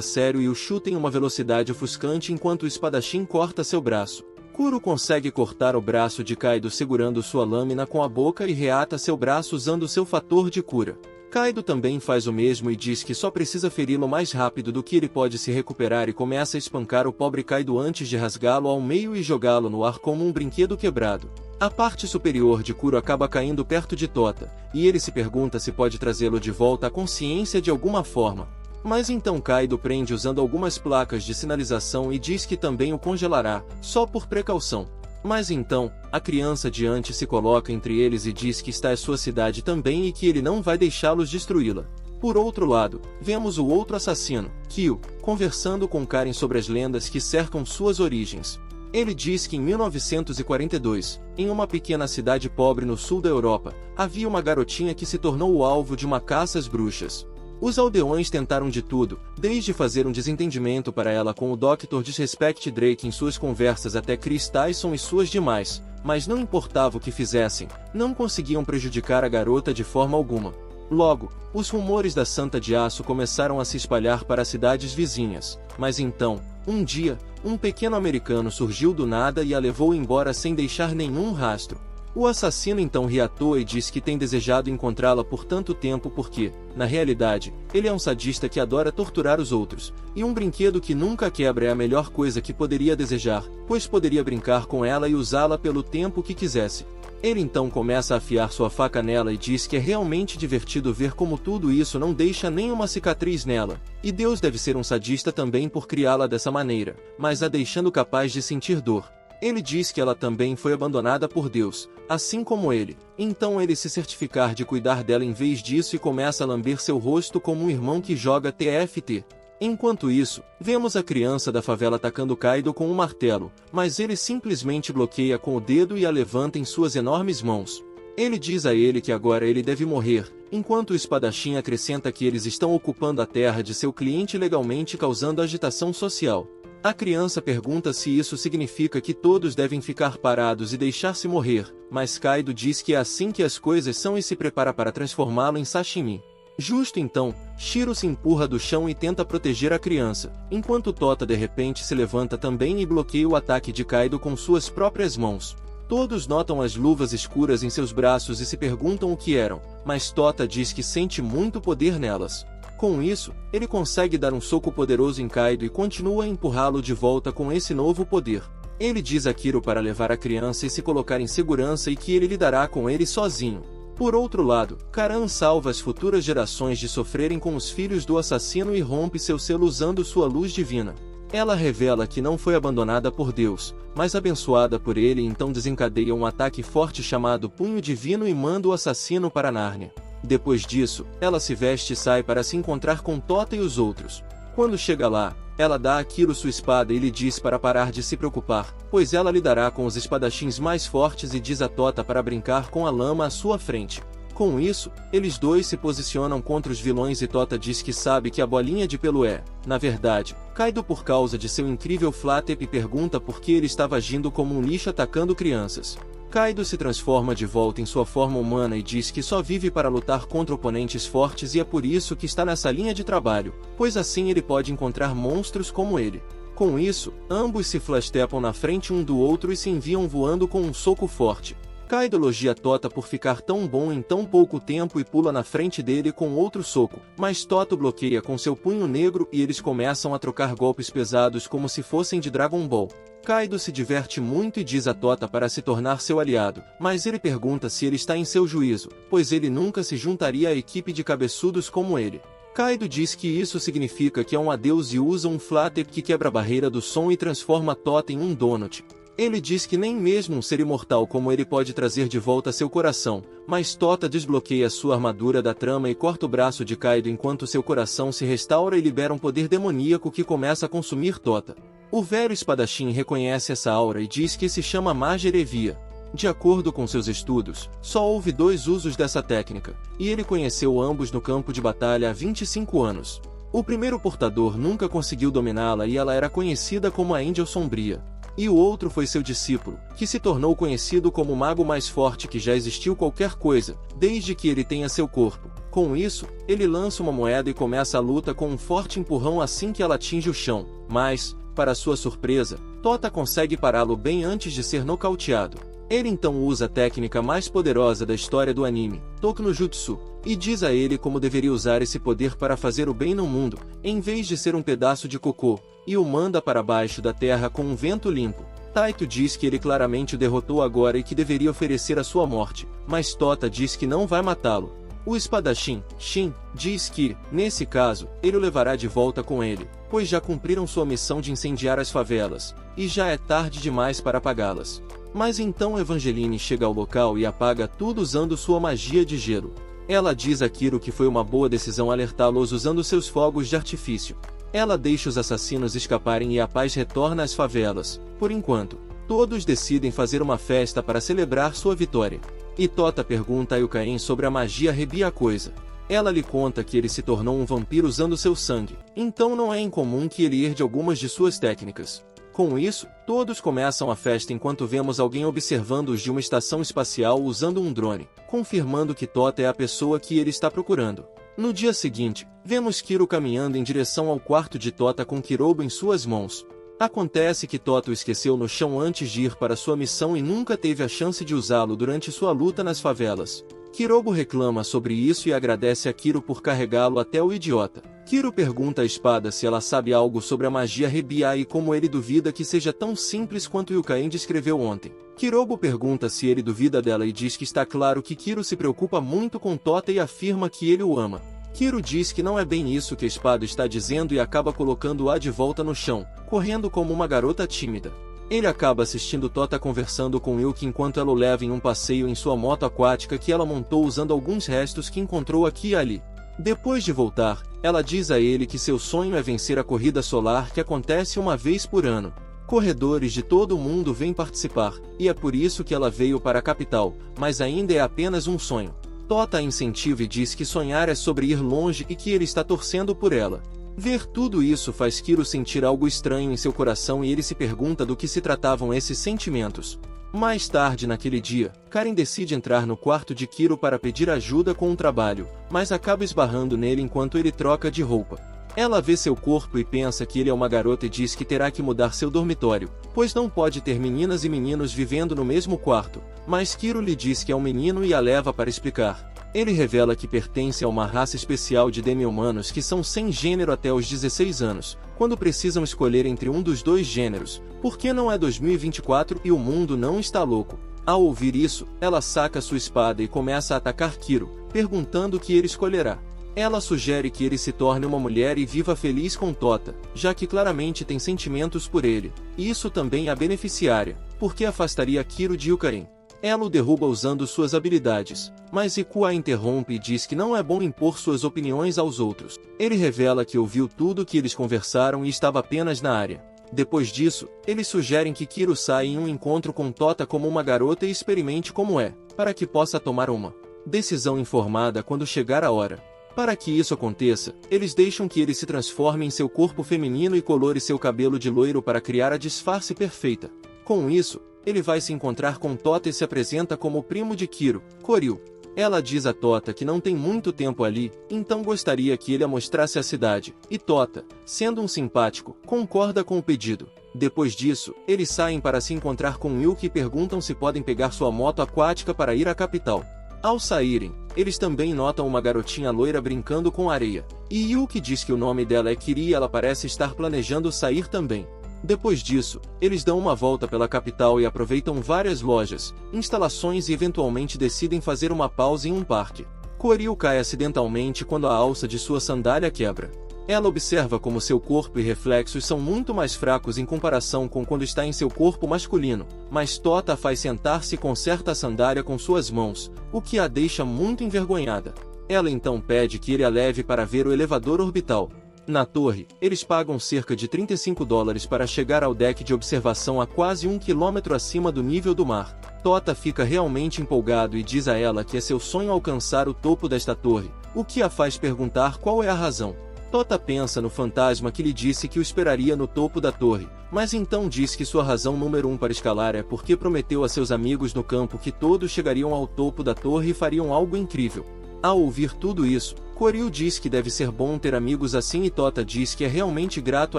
sério e o chuta em uma velocidade ofuscante enquanto o espadachim corta seu braço. Kuro consegue cortar o braço de Kaido segurando sua lâmina com a boca e reata seu braço usando seu fator de cura. Kaido também faz o mesmo e diz que só precisa feri-lo mais rápido do que ele pode se recuperar e começa a espancar o pobre Kaido antes de rasgá-lo ao meio e jogá-lo no ar como um brinquedo quebrado. A parte superior de Kuro acaba caindo perto de Tota, e ele se pergunta se pode trazê-lo de volta à consciência de alguma forma. Mas então Kaido prende usando algumas placas de sinalização e diz que também o congelará, só por precaução. Mas então, a criança diante se coloca entre eles e diz que está à sua cidade também e que ele não vai deixá-los destruí-la. Por outro lado, vemos o outro assassino, Kyo, conversando com Karen sobre as lendas que cercam suas origens. Ele diz que em 1942, em uma pequena cidade pobre no sul da Europa, havia uma garotinha que se tornou o alvo de uma caça às bruxas. Os aldeões tentaram de tudo, desde fazer um desentendimento para ela com o Dr. Disrespect Drake em suas conversas até Chris Tyson e suas demais, mas não importava o que fizessem, não conseguiam prejudicar a garota de forma alguma. Logo, os rumores da Santa de Aço começaram a se espalhar para as cidades vizinhas, mas então, um dia, um pequeno americano surgiu do nada e a levou embora sem deixar nenhum rastro. O assassino então ri à toa e diz que tem desejado encontrá-la por tanto tempo porque, na realidade, ele é um sadista que adora torturar os outros, e um brinquedo que nunca quebra é a melhor coisa que poderia desejar, pois poderia brincar com ela e usá-la pelo tempo que quisesse. Ele então começa a afiar sua faca nela e diz que é realmente divertido ver como tudo isso não deixa nenhuma cicatriz nela, e Deus deve ser um sadista também por criá-la dessa maneira, mas a deixando capaz de sentir dor. Ele diz que ela também foi abandonada por Deus, assim como ele, então ele se certificar de cuidar dela em vez disso e começa a lamber seu rosto como um irmão que joga TFT. Enquanto isso, vemos a criança da favela atacando Kaido com um martelo, mas ele simplesmente bloqueia com o dedo e a levanta em suas enormes mãos. Ele diz a ele que agora ele deve morrer, enquanto o espadachim acrescenta que eles estão ocupando a terra de seu cliente legalmente causando agitação social. A criança pergunta se isso significa que todos devem ficar parados e deixar-se morrer, mas Kaido diz que é assim que as coisas são e se prepara para transformá-lo em sashimi. Justo então, Shiro se empurra do chão e tenta proteger a criança, enquanto Tota de repente se levanta também e bloqueia o ataque de Kaido com suas próprias mãos. Todos notam as luvas escuras em seus braços e se perguntam o que eram, mas Tota diz que sente muito poder nelas. Com isso, ele consegue dar um soco poderoso em Kaido e continua a empurrá-lo de volta com esse novo poder. Ele diz a Kiro para levar a criança e se colocar em segurança e que ele lidará com ele sozinho. Por outro lado, Karan salva as futuras gerações de sofrerem com os filhos do assassino e rompe seu selo usando sua luz divina. Ela revela que não foi abandonada por Deus, mas abençoada por ele e então desencadeia um ataque forte chamado Punho Divino e manda o assassino para Nárnia. Depois disso, ela se veste e sai para se encontrar com Tota e os outros. Quando chega lá, ela dá a Kiro sua espada e lhe diz para parar de se preocupar, pois ela lidará com os espadachins mais fortes e diz a Tota para brincar com a lama à sua frente. Com isso, eles dois se posicionam contra os vilões e Tota diz que sabe que a bolinha de pelo é, na verdade, Kaido por causa de seu incrível Flatep e pergunta por que ele estava agindo como um lixo atacando crianças. Kaido se transforma de volta em sua forma humana e diz que só vive para lutar contra oponentes fortes e é por isso que está nessa linha de trabalho, pois assim ele pode encontrar monstros como ele. Com isso, ambos se flashtappam na frente um do outro e se enviam voando com um soco forte. Kaido elogia Tota por ficar tão bom em tão pouco tempo e pula na frente dele com outro soco, mas Tota bloqueia com seu punho negro e eles começam a trocar golpes pesados como se fossem de Dragon Ball. Kaido se diverte muito e diz a Tota para se tornar seu aliado, mas ele pergunta se ele está em seu juízo, pois ele nunca se juntaria à equipe de cabeçudos como ele. Kaido diz que isso significa que é um adeus e usa um Flatep que quebra a barreira do som e transforma Tota em um donut. Ele diz que nem mesmo um ser imortal como ele pode trazer de volta seu coração, mas Tota desbloqueia sua armadura da trama e corta o braço de Kaido enquanto seu coração se restaura e libera um poder demoníaco que começa a consumir Tota. O velho espadachim reconhece essa aura e diz que se chama Magia Evia. De acordo com seus estudos, só houve 2 usos dessa técnica, e ele conheceu ambos no campo de batalha há 25 anos. O primeiro portador nunca conseguiu dominá-la e ela era conhecida como a Angel Sombria. E o outro foi seu discípulo, que se tornou conhecido como o mago mais forte que já existiu qualquer coisa, desde que ele tenha seu corpo. Com isso, ele lança uma moeda e começa a luta com um forte empurrão assim que ela atinge o chão, mas, para sua surpresa, Tota consegue pará-lo bem antes de ser nocauteado. Ele então usa a técnica mais poderosa da história do anime, Toku no Jutsu, e diz a ele como deveria usar esse poder para fazer o bem no mundo, em vez de ser um pedaço de cocô, e o manda para baixo da terra com um vento limpo. Taito diz que ele claramente o derrotou agora e que deveria oferecer a sua morte, mas Tota diz que não vai matá-lo. O espadachim, Shin, diz que, nesse caso, ele o levará de volta com ele, pois já cumpriram sua missão de incendiar as favelas, e já é tarde demais para apagá-las. Mas então Evangeline chega ao local e apaga tudo usando sua magia de gelo. Ela diz a Kiro que foi uma boa decisão alertá-los usando seus fogos de artifício. Ela deixa os assassinos escaparem e a paz retorna às favelas. Por enquanto, todos decidem fazer uma festa para celebrar sua vitória. E Tota pergunta a Yukain sobre a magia Rebia coisa. Ela lhe conta que ele se tornou um vampiro usando seu sangue, então não é incomum que ele herde algumas de suas técnicas. Com isso, todos começam a festa enquanto vemos alguém observando-os de uma estação espacial usando um drone, confirmando que Tota é a pessoa que ele está procurando. No dia seguinte, vemos Kiro caminhando em direção ao quarto de Tota com Kirobo em suas mãos. Acontece que Tota o esqueceu no chão antes de ir para sua missão e nunca teve a chance de usá-lo durante sua luta nas favelas. Kirobo reclama sobre isso e agradece a Kiro por carregá-lo até o idiota. Kiro pergunta à espada se ela sabe algo sobre a magia Rebia e como ele duvida que seja tão simples quanto Yukain descreveu ontem. Kirobo pergunta se ele duvida dela e diz que está claro que Kiro se preocupa muito com Tota e afirma que ele o ama. Kiro diz que não é bem isso que a espada está dizendo e acaba colocando-a de volta no chão, correndo como uma garota tímida. Ele acaba assistindo Tota conversando com Yuki enquanto ela o leva em um passeio em sua moto aquática que ela montou usando alguns restos que encontrou aqui e ali. Depois de voltar, ela diz a ele que seu sonho é vencer a corrida solar que acontece uma vez por ano. Corredores de todo o mundo vêm participar, e é por isso que ela veio para a capital, mas ainda é apenas um sonho. Tota a incentiva e diz que sonhar é sobre ir longe e que ele está torcendo por ela. Ver tudo isso faz Kiro sentir algo estranho em seu coração e ele se pergunta do que se tratavam esses sentimentos. Mais tarde naquele dia, Karen decide entrar no quarto de Kiro para pedir ajuda com um trabalho, mas acaba esbarrando nele enquanto ele troca de roupa. Ela vê seu corpo e pensa que ele é uma garota e diz que terá que mudar seu dormitório, pois não pode ter meninas e meninos vivendo no mesmo quarto, mas Kiro lhe diz que é um menino e a leva para explicar. Ele revela que pertence a uma raça especial de demi-humanos que são sem gênero até os 16 anos, quando precisam escolher entre um dos 2 gêneros, porque não é 2024 e o mundo não está louco. Ao ouvir isso, ela saca sua espada e começa a atacar Kiro, perguntando o que ele escolherá. Ela sugere que ele se torne uma mulher e viva feliz com Tota, já que claramente tem sentimentos por ele, e isso também a beneficiaria, porque afastaria Kiro de Yukain. Ela o derruba usando suas habilidades, mas Iku a interrompe e diz que não é bom impor suas opiniões aos outros. Ele revela que ouviu tudo que eles conversaram e estava apenas na área. Depois disso, eles sugerem que Kiro saia em um encontro com Tota como uma garota e experimente como é, para que possa tomar uma decisão informada quando chegar a hora. Para que isso aconteça, eles deixam que ele se transforme em seu corpo feminino e colore seu cabelo de loiro para criar a disfarce perfeita. Com isso, ele vai se encontrar com Tota e se apresenta como o primo de Kiro, Koryu. Ela diz a Tota que não tem muito tempo ali, então gostaria que ele a mostrasse a cidade, e Tota, sendo um simpático, concorda com o pedido. Depois disso, eles saem para se encontrar com Yuki e perguntam se podem pegar sua moto aquática para ir à capital. Ao saírem, eles também notam uma garotinha loira brincando com areia, e Yuki diz que o nome dela é Kiri e ela parece estar planejando sair também. Depois disso, eles dão uma volta pela capital e aproveitam várias lojas, instalações e eventualmente decidem fazer uma pausa em um parque. Koryu cai acidentalmente quando a alça de sua sandália quebra. Ela observa como seu corpo e reflexos são muito mais fracos em comparação com quando está em seu corpo masculino, mas Tota a faz sentar-se e conserta a sandália com suas mãos, o que a deixa muito envergonhada. Ela então pede que ele a leve para ver o elevador orbital. Na torre, eles pagam cerca de $35 para chegar ao deck de observação a quase 1 quilômetro acima do nível do mar. Tota fica realmente empolgado e diz a ela que é seu sonho alcançar o topo desta torre, o que a faz perguntar qual é a razão. Tota pensa no fantasma que lhe disse que o esperaria no topo da torre, mas então diz que sua razão número 1 para escalar é porque prometeu a seus amigos no campo que todos chegariam ao topo da torre e fariam algo incrível. Ao ouvir tudo isso, Koryu diz que deve ser bom ter amigos assim e Tota diz que é realmente grato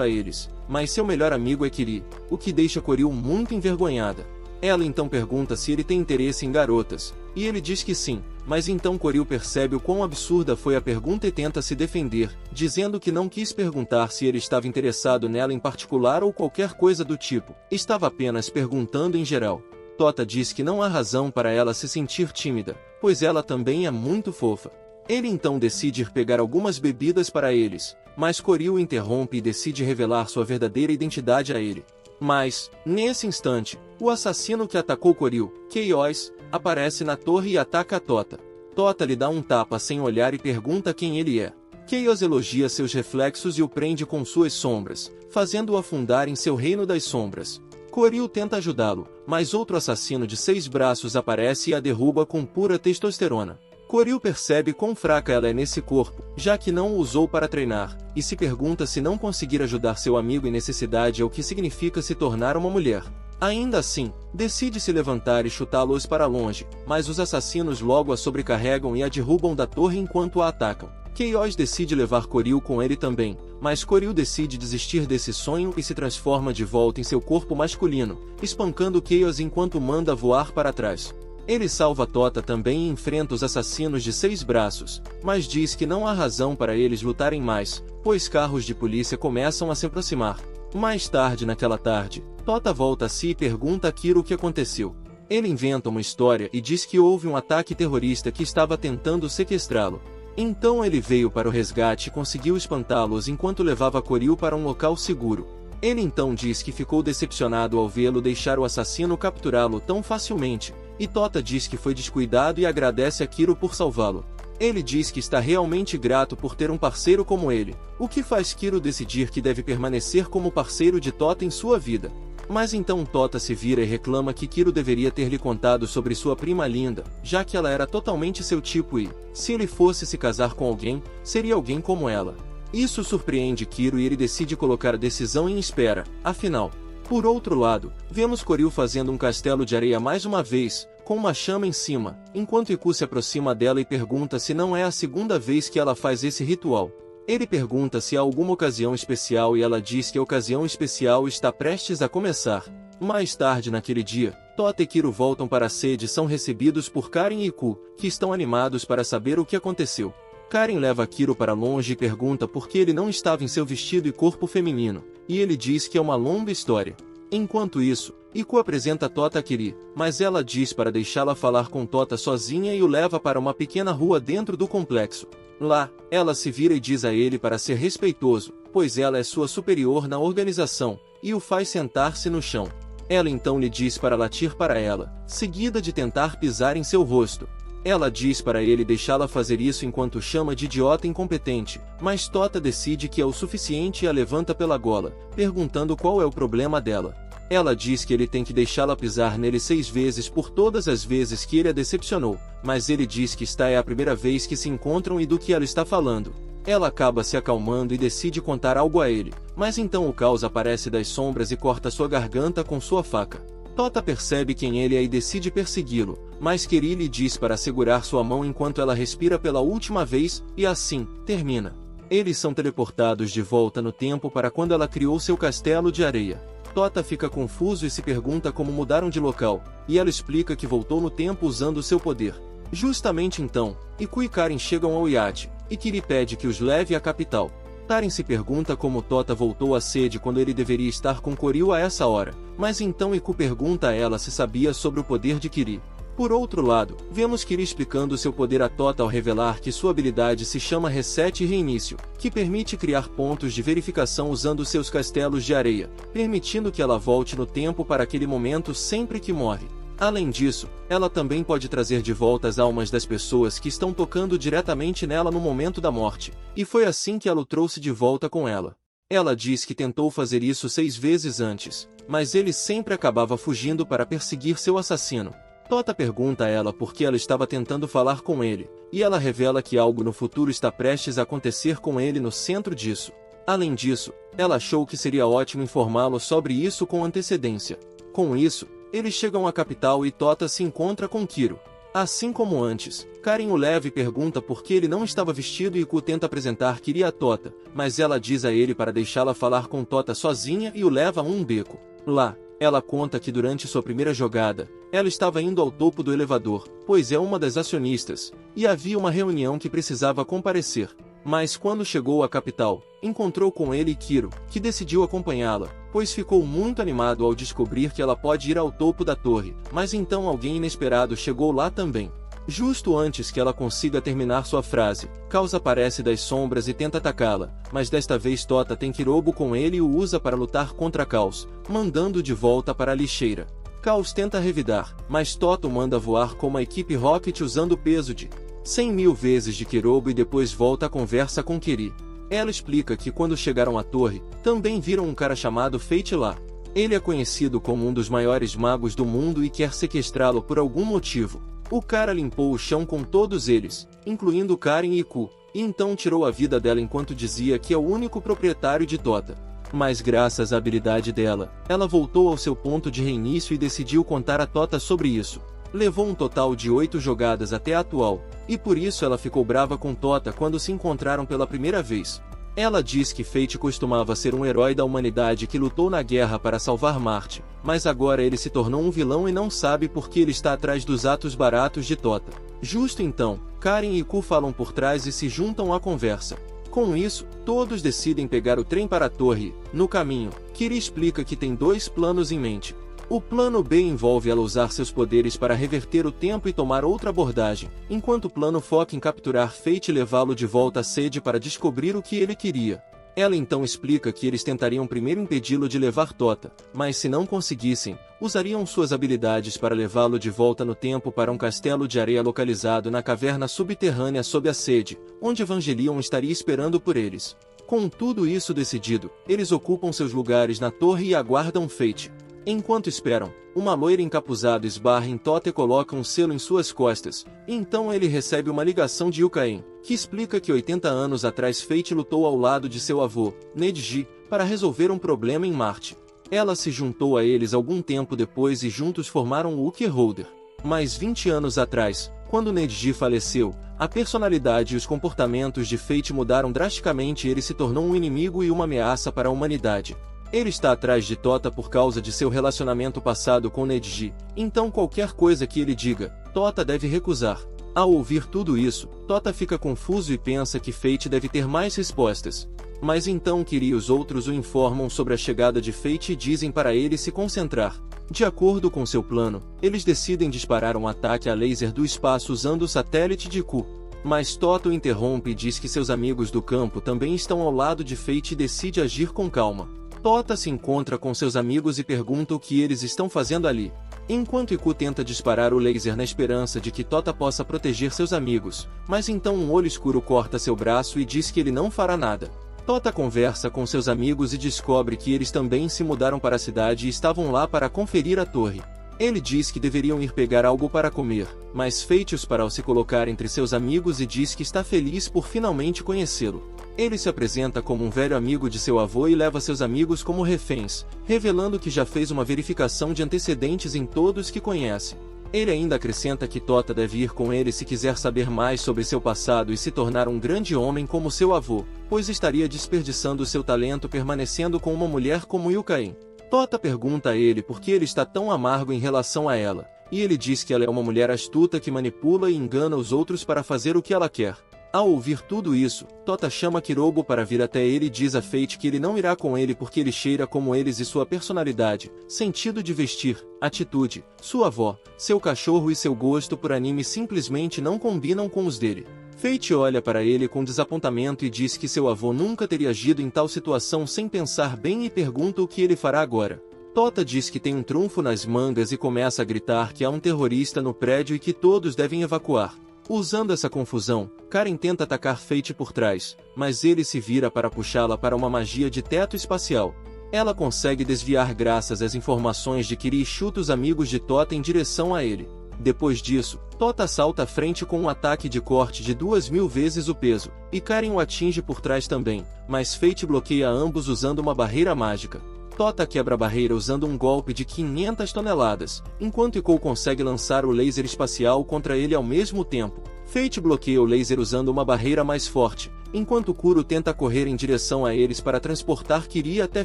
a eles, mas seu melhor amigo é Kiri, o que deixa Koryu muito envergonhada. Ela então pergunta se ele tem interesse em garotas, e ele diz que sim, mas então Koryu percebe o quão absurda foi a pergunta e tenta se defender, dizendo que não quis perguntar se ele estava interessado nela em particular ou qualquer coisa do tipo, estava apenas perguntando em geral. Tota diz que não há razão para ela se sentir tímida, pois ela também é muito fofa. Ele então decide ir pegar algumas bebidas para eles, mas Koryu o interrompe e decide revelar sua verdadeira identidade a ele. Mas, nesse instante, o assassino que atacou Koryu, Chaos, aparece na torre e ataca a Tota. Tota lhe dá um tapa sem olhar e pergunta quem ele é. Chaos elogia seus reflexos e o prende com suas sombras, fazendo-o afundar em seu reino das sombras. Koryu tenta ajudá-lo, mas outro assassino de 6 braços aparece e a derruba com pura testosterona. Koryu percebe quão fraca ela é nesse corpo, já que não o usou para treinar, e se pergunta se não conseguir ajudar seu amigo em necessidade é o que significa se tornar uma mulher. Ainda assim, decide se levantar e chutá-los para longe, mas os assassinos logo a sobrecarregam e a derrubam da torre enquanto a atacam. Chaos decide levar Koryu com ele também, mas Koryu decide desistir desse sonho e se transforma de volta em seu corpo masculino, espancando Chaos enquanto manda voar para trás. Ele salva Tota também e enfrenta os assassinos de 6 braços, mas diz que não há razão para eles lutarem mais, pois carros de polícia começam a se aproximar. Mais tarde naquela tarde, Tota volta a si e pergunta a Kiro o que aconteceu. Ele inventa uma história e diz que houve um ataque terrorista que estava tentando sequestrá-lo. Então ele veio para o resgate e conseguiu espantá-los enquanto levava Koryu para um local seguro. Ele então diz que ficou decepcionado ao vê-lo deixar o assassino capturá-lo tão facilmente, e Tota diz que foi descuidado e agradece a Kiro por salvá-lo. Ele diz que está realmente grato por ter um parceiro como ele, o que faz Kiro decidir que deve permanecer como parceiro de Tota em sua vida. Mas então Tota se vira e reclama que Kiro deveria ter lhe contado sobre sua prima linda, já que ela era totalmente seu tipo e, se ele fosse se casar com alguém, seria alguém como ela. Isso surpreende Kiro e ele decide colocar a decisão em espera, afinal. Por outro lado, vemos Koryu fazendo um castelo de areia mais uma vez, com uma chama em cima, enquanto Iku se aproxima dela e pergunta se não é a segunda vez que ela faz esse ritual. Ele pergunta se há alguma ocasião especial e ela diz que a ocasião especial está prestes a começar. Mais tarde naquele dia, Tota e Kiro voltam para a sede e são recebidos por Karen e Iku, que estão animados para saber o que aconteceu. Karen leva Kiro para longe e pergunta por que ele não estava em seu vestido e corpo feminino, e ele diz que é uma longa história. Enquanto isso, Iku apresenta Tota a Kiri, mas ela diz para deixá-la falar com Tota sozinha e o leva para uma pequena rua dentro do complexo. Lá, ela se vira e diz a ele para ser respeitoso, pois ela é sua superior na organização, e o faz sentar-se no chão. Ela então lhe diz para latir para ela, seguida de tentar pisar em seu rosto. Ela diz para ele deixá-la fazer isso enquanto chama de idiota incompetente, mas Tota decide que é o suficiente e a levanta pela gola, perguntando qual é o problema dela. Ela diz que ele tem que deixá-la pisar nele 6 vezes por todas as vezes que ele a decepcionou, mas ele diz que esta é a primeira vez que se encontram e do que ela está falando. Ela acaba se acalmando e decide contar algo a ele, mas então o caos aparece das sombras e corta sua garganta com sua faca. Tota percebe quem ele é e decide persegui-lo, mas Kiri lhe diz para segurar sua mão enquanto ela respira pela última vez, e assim, termina. Eles são teleportados de volta no tempo para quando ela criou seu castelo de areia. Tota fica confuso e se pergunta como mudaram de local, e ela explica que voltou no tempo usando seu poder. Justamente então, Iku e Karen chegam ao iate, e Kiri pede que os leve à capital. Karen se pergunta como Tota voltou à sede quando ele deveria estar com Koryu a essa hora, mas então Iku pergunta a ela se sabia sobre o poder de Kiri. Por outro lado, vemos Kiri explicando seu poder a Tota ao revelar que sua habilidade se chama Reset e Reinício, que permite criar pontos de verificação usando seus castelos de areia, permitindo que ela volte no tempo para aquele momento sempre que morre. Além disso, ela também pode trazer de volta as almas das pessoas que estão tocando diretamente nela no momento da morte, e foi assim que ela o trouxe de volta com ela. Ela diz que tentou fazer isso 6 vezes antes, mas ele sempre acabava fugindo para perseguir seu assassino. Tota pergunta a ela por que ela estava tentando falar com ele, e ela revela que algo no futuro está prestes a acontecer com ele no centro disso. Além disso, ela achou que seria ótimo informá-lo sobre isso com antecedência. Com isso, eles chegam à capital e Tota se encontra com Kiro. Assim como antes, Karen o leva e pergunta por que ele não estava vestido e Ku tenta apresentar Kiri a Tota, mas ela diz a ele para deixá-la falar com Tota sozinha e o leva a um beco. Lá, ela conta que durante sua primeira jogada, ela estava indo ao topo do elevador, pois é uma das acionistas, e havia uma reunião que precisava comparecer. Mas quando chegou à capital, encontrou com ele e Kiro, que decidiu acompanhá-la, pois ficou muito animado ao descobrir que ela pode ir ao topo da torre, mas então alguém inesperado chegou lá também. Justo antes que ela consiga terminar sua frase, Caos aparece das sombras e tenta atacá-la, mas desta vez Tota tem Kirobo com ele e o usa para lutar contra Caos, mandando de volta para a lixeira. Caos tenta revidar, mas Tota o manda voar como a equipe Rocket usando o peso de 100.000 vezes de Kirobo e depois volta a conversa com Kiri. Ela explica que quando chegaram à torre, também viram um cara chamado Fate lá. Ele é conhecido como um dos maiores magos do mundo e quer sequestrá-lo por algum motivo. O cara limpou o chão com todos eles, incluindo Karen e Ku, e então tirou a vida dela enquanto dizia que é o único proprietário de Tota. Mas graças à habilidade dela, ela voltou ao seu ponto de reinício e decidiu contar a Tota sobre isso. Levou um total de 8 jogadas até a atual, e por isso ela ficou brava com Tota quando se encontraram pela primeira vez. Ela diz que Fate costumava ser um herói da humanidade que lutou na guerra para salvar Marte, mas agora ele se tornou um vilão e não sabe por que ele está atrás dos atos baratos de Tota. Justo então, Karen e Ku falam por trás e se juntam à conversa. Com isso, todos decidem pegar o trem para a torre. No caminho, Kiri explica que tem 2 planos em mente. O plano B envolve ela usar seus poderes para reverter o tempo e tomar outra abordagem, enquanto o plano foca em capturar Fate e levá-lo de volta à sede para descobrir o que ele queria. Ela então explica que eles tentariam primeiro impedi-lo de levar Tota, mas se não conseguissem, usariam suas habilidades para levá-lo de volta no tempo para um castelo de areia localizado na caverna subterrânea sob a sede, onde Evangelion estaria esperando por eles. Com tudo isso decidido, eles ocupam seus lugares na torre e aguardam Fate. Enquanto esperam, uma loira encapuzada esbarra em Tota e coloca um selo em suas costas, e então ele recebe uma ligação de Yukaen, que explica que 80 anos atrás Fate lutou ao lado de seu avô, Neji, para resolver um problema em Marte. Ela se juntou a eles algum tempo depois e juntos formaram o Ukiholder. Mas 20 anos atrás, quando Neji faleceu, a personalidade e os comportamentos de Fate mudaram drasticamente e ele se tornou um inimigo e uma ameaça para a humanidade. Ele está atrás de Tota por causa de seu relacionamento passado com Neji, então qualquer coisa que ele diga, Tota deve recusar. Ao ouvir tudo isso, Tota fica confuso e pensa que Fate deve ter mais respostas. Mas então Kiri e os outros o informam sobre a chegada de Fate e dizem para ele se concentrar. De acordo com seu plano, eles decidem disparar um ataque a laser do espaço usando o satélite de Ku. Mas Tota o interrompe e diz que seus amigos do campo também estão ao lado de Fate e decide agir com calma. Tota se encontra com seus amigos e pergunta o que eles estão fazendo ali. Enquanto Iku tenta disparar o laser na esperança de que Tota possa proteger seus amigos, mas então um olho escuro corta seu braço e diz que ele não fará nada. Tota conversa com seus amigos e descobre que eles também se mudaram para a cidade e estavam lá para conferir a torre. Ele diz que deveriam ir pegar algo para comer, mas Fate os para ao se colocar entre seus amigos e diz que está feliz por finalmente conhecê-lo. Ele se apresenta como um velho amigo de seu avô e leva seus amigos como reféns, revelando que já fez uma verificação de antecedentes em todos que conhece. Ele ainda acrescenta que Tota deve ir com ele se quiser saber mais sobre seu passado e se tornar um grande homem como seu avô, pois estaria desperdiçando seu talento permanecendo com uma mulher como Yukaen. Tota pergunta a ele por que ele está tão amargo em relação a ela, e ele diz que ela é uma mulher astuta que manipula e engana os outros para fazer o que ela quer. Ao ouvir tudo isso, Tota chama Kirobo para vir até ele e diz a Fate que ele não irá com ele porque ele cheira como eles e sua personalidade, sentido de vestir, atitude, sua avó, seu cachorro e seu gosto por anime simplesmente não combinam com os dele. Fate olha para ele com desapontamento e diz que seu avô nunca teria agido em tal situação sem pensar bem e pergunta o que ele fará agora. Tota diz que tem um trunfo nas mangas e começa a gritar que há um terrorista no prédio e que todos devem evacuar. Usando essa confusão, Karen tenta atacar Fate por trás, mas ele se vira para puxá-la para uma magia de teto espacial. Ela consegue desviar graças às informações de Kiri e chuta os amigos de Tota em direção a ele. Depois disso, Tota salta à frente com um ataque de corte de 2000 vezes o peso, e Karen o atinge por trás também, mas Fate bloqueia ambos usando uma barreira mágica. Tota quebra a barreira usando um golpe de 500 toneladas, enquanto Ikou consegue lançar o laser espacial contra ele ao mesmo tempo. Fate bloqueia o laser usando uma barreira mais forte, enquanto Kuro tenta correr em direção a eles para transportar Kiri até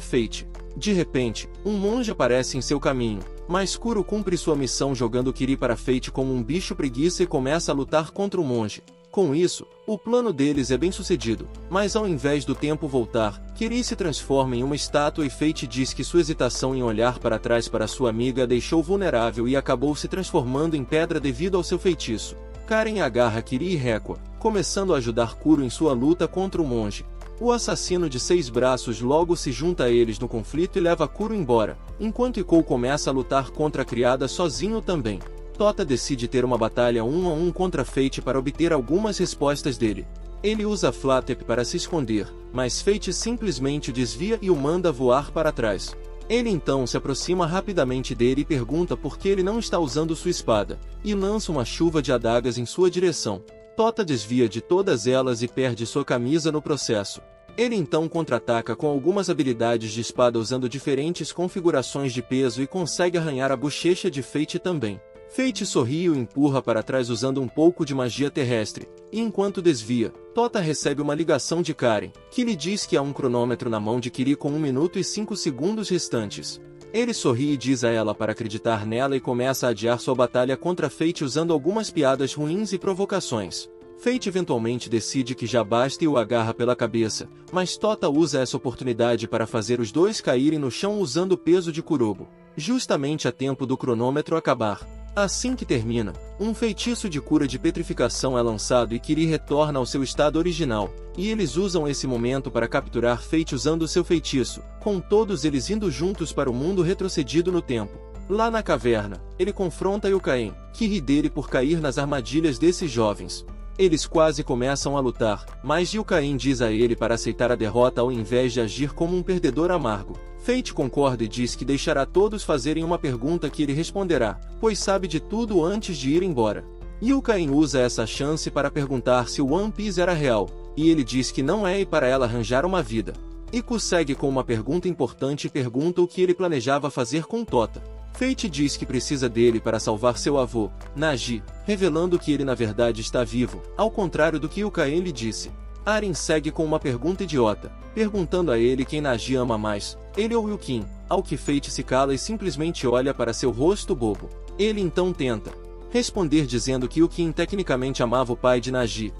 Fate. De repente, um monge aparece em seu caminho, mas Kuro cumpre sua missão jogando Kiri para Fate como um bicho preguiça e começa a lutar contra o monge. Com isso, o plano deles é bem sucedido, mas ao invés do tempo voltar, Kiri se transforma em uma estátua e Fate diz que sua hesitação em olhar para trás para sua amiga a deixou vulnerável e acabou se transformando em pedra devido ao seu feitiço. Karen agarra Kiri e recua, começando a ajudar Kuro em sua luta contra o monge. O assassino de 6 braços logo se junta a eles no conflito e leva Kuro embora, enquanto Ikou começa a lutar contra a criada sozinho também. Tota decide ter uma batalha 1 a 1 contra Fate para obter algumas respostas dele. Ele usa Flatep para se esconder, mas Fate simplesmente o desvia e o manda voar para trás. Ele então se aproxima rapidamente dele e pergunta por que ele não está usando sua espada, e lança uma chuva de adagas em sua direção. Tota desvia de todas elas e perde sua camisa no processo. Ele então contra-ataca com algumas habilidades de espada usando diferentes configurações de peso e consegue arranhar a bochecha de Fate também. Fate sorri e o empurra para trás usando um pouco de magia terrestre, e enquanto desvia, Tota recebe uma ligação de Karen, que lhe diz que há um cronômetro na mão de Kiri com 1 minuto e 5 segundos restantes. Ele sorri e diz a ela para acreditar nela e começa a adiar sua batalha contra Fate usando algumas piadas ruins e provocações. Fate eventualmente decide que já basta e o agarra pela cabeça, mas Tota usa essa oportunidade para fazer os dois caírem no chão usando o peso de Kurobo, justamente a tempo do cronômetro acabar. Assim que termina, um feitiço de cura de petrificação é lançado e Kiri retorna ao seu estado original, e eles usam esse momento para capturar Fate usando seu feitiço, com todos eles indo juntos para o mundo retrocedido no tempo. Lá na caverna, ele confronta Yukaen, que ri dele por cair nas armadilhas desses jovens. Eles quase começam a lutar, mas Yukaen diz a ele para aceitar a derrota ao invés de agir como um perdedor amargo. Fate concorda e diz que deixará todos fazerem uma pergunta que ele responderá, pois sabe de tudo antes de ir embora. Yukaen usa essa chance para perguntar se o One Piece era real, e ele diz que não é e para ela arranjar uma vida. Iku segue com uma pergunta importante e pergunta o que ele planejava fazer com Tota. Fate diz que precisa dele para salvar seu avô, Naji, revelando que ele na verdade está vivo, ao contrário do que Yukaen lhe disse. Aren segue com uma pergunta idiota, perguntando a ele quem Naji ama mais, ele ou Yukin, ao que Fate se cala e simplesmente olha para seu rosto bobo. Ele então tenta responder dizendo que Yukin tecnicamente amava o pai de Naji,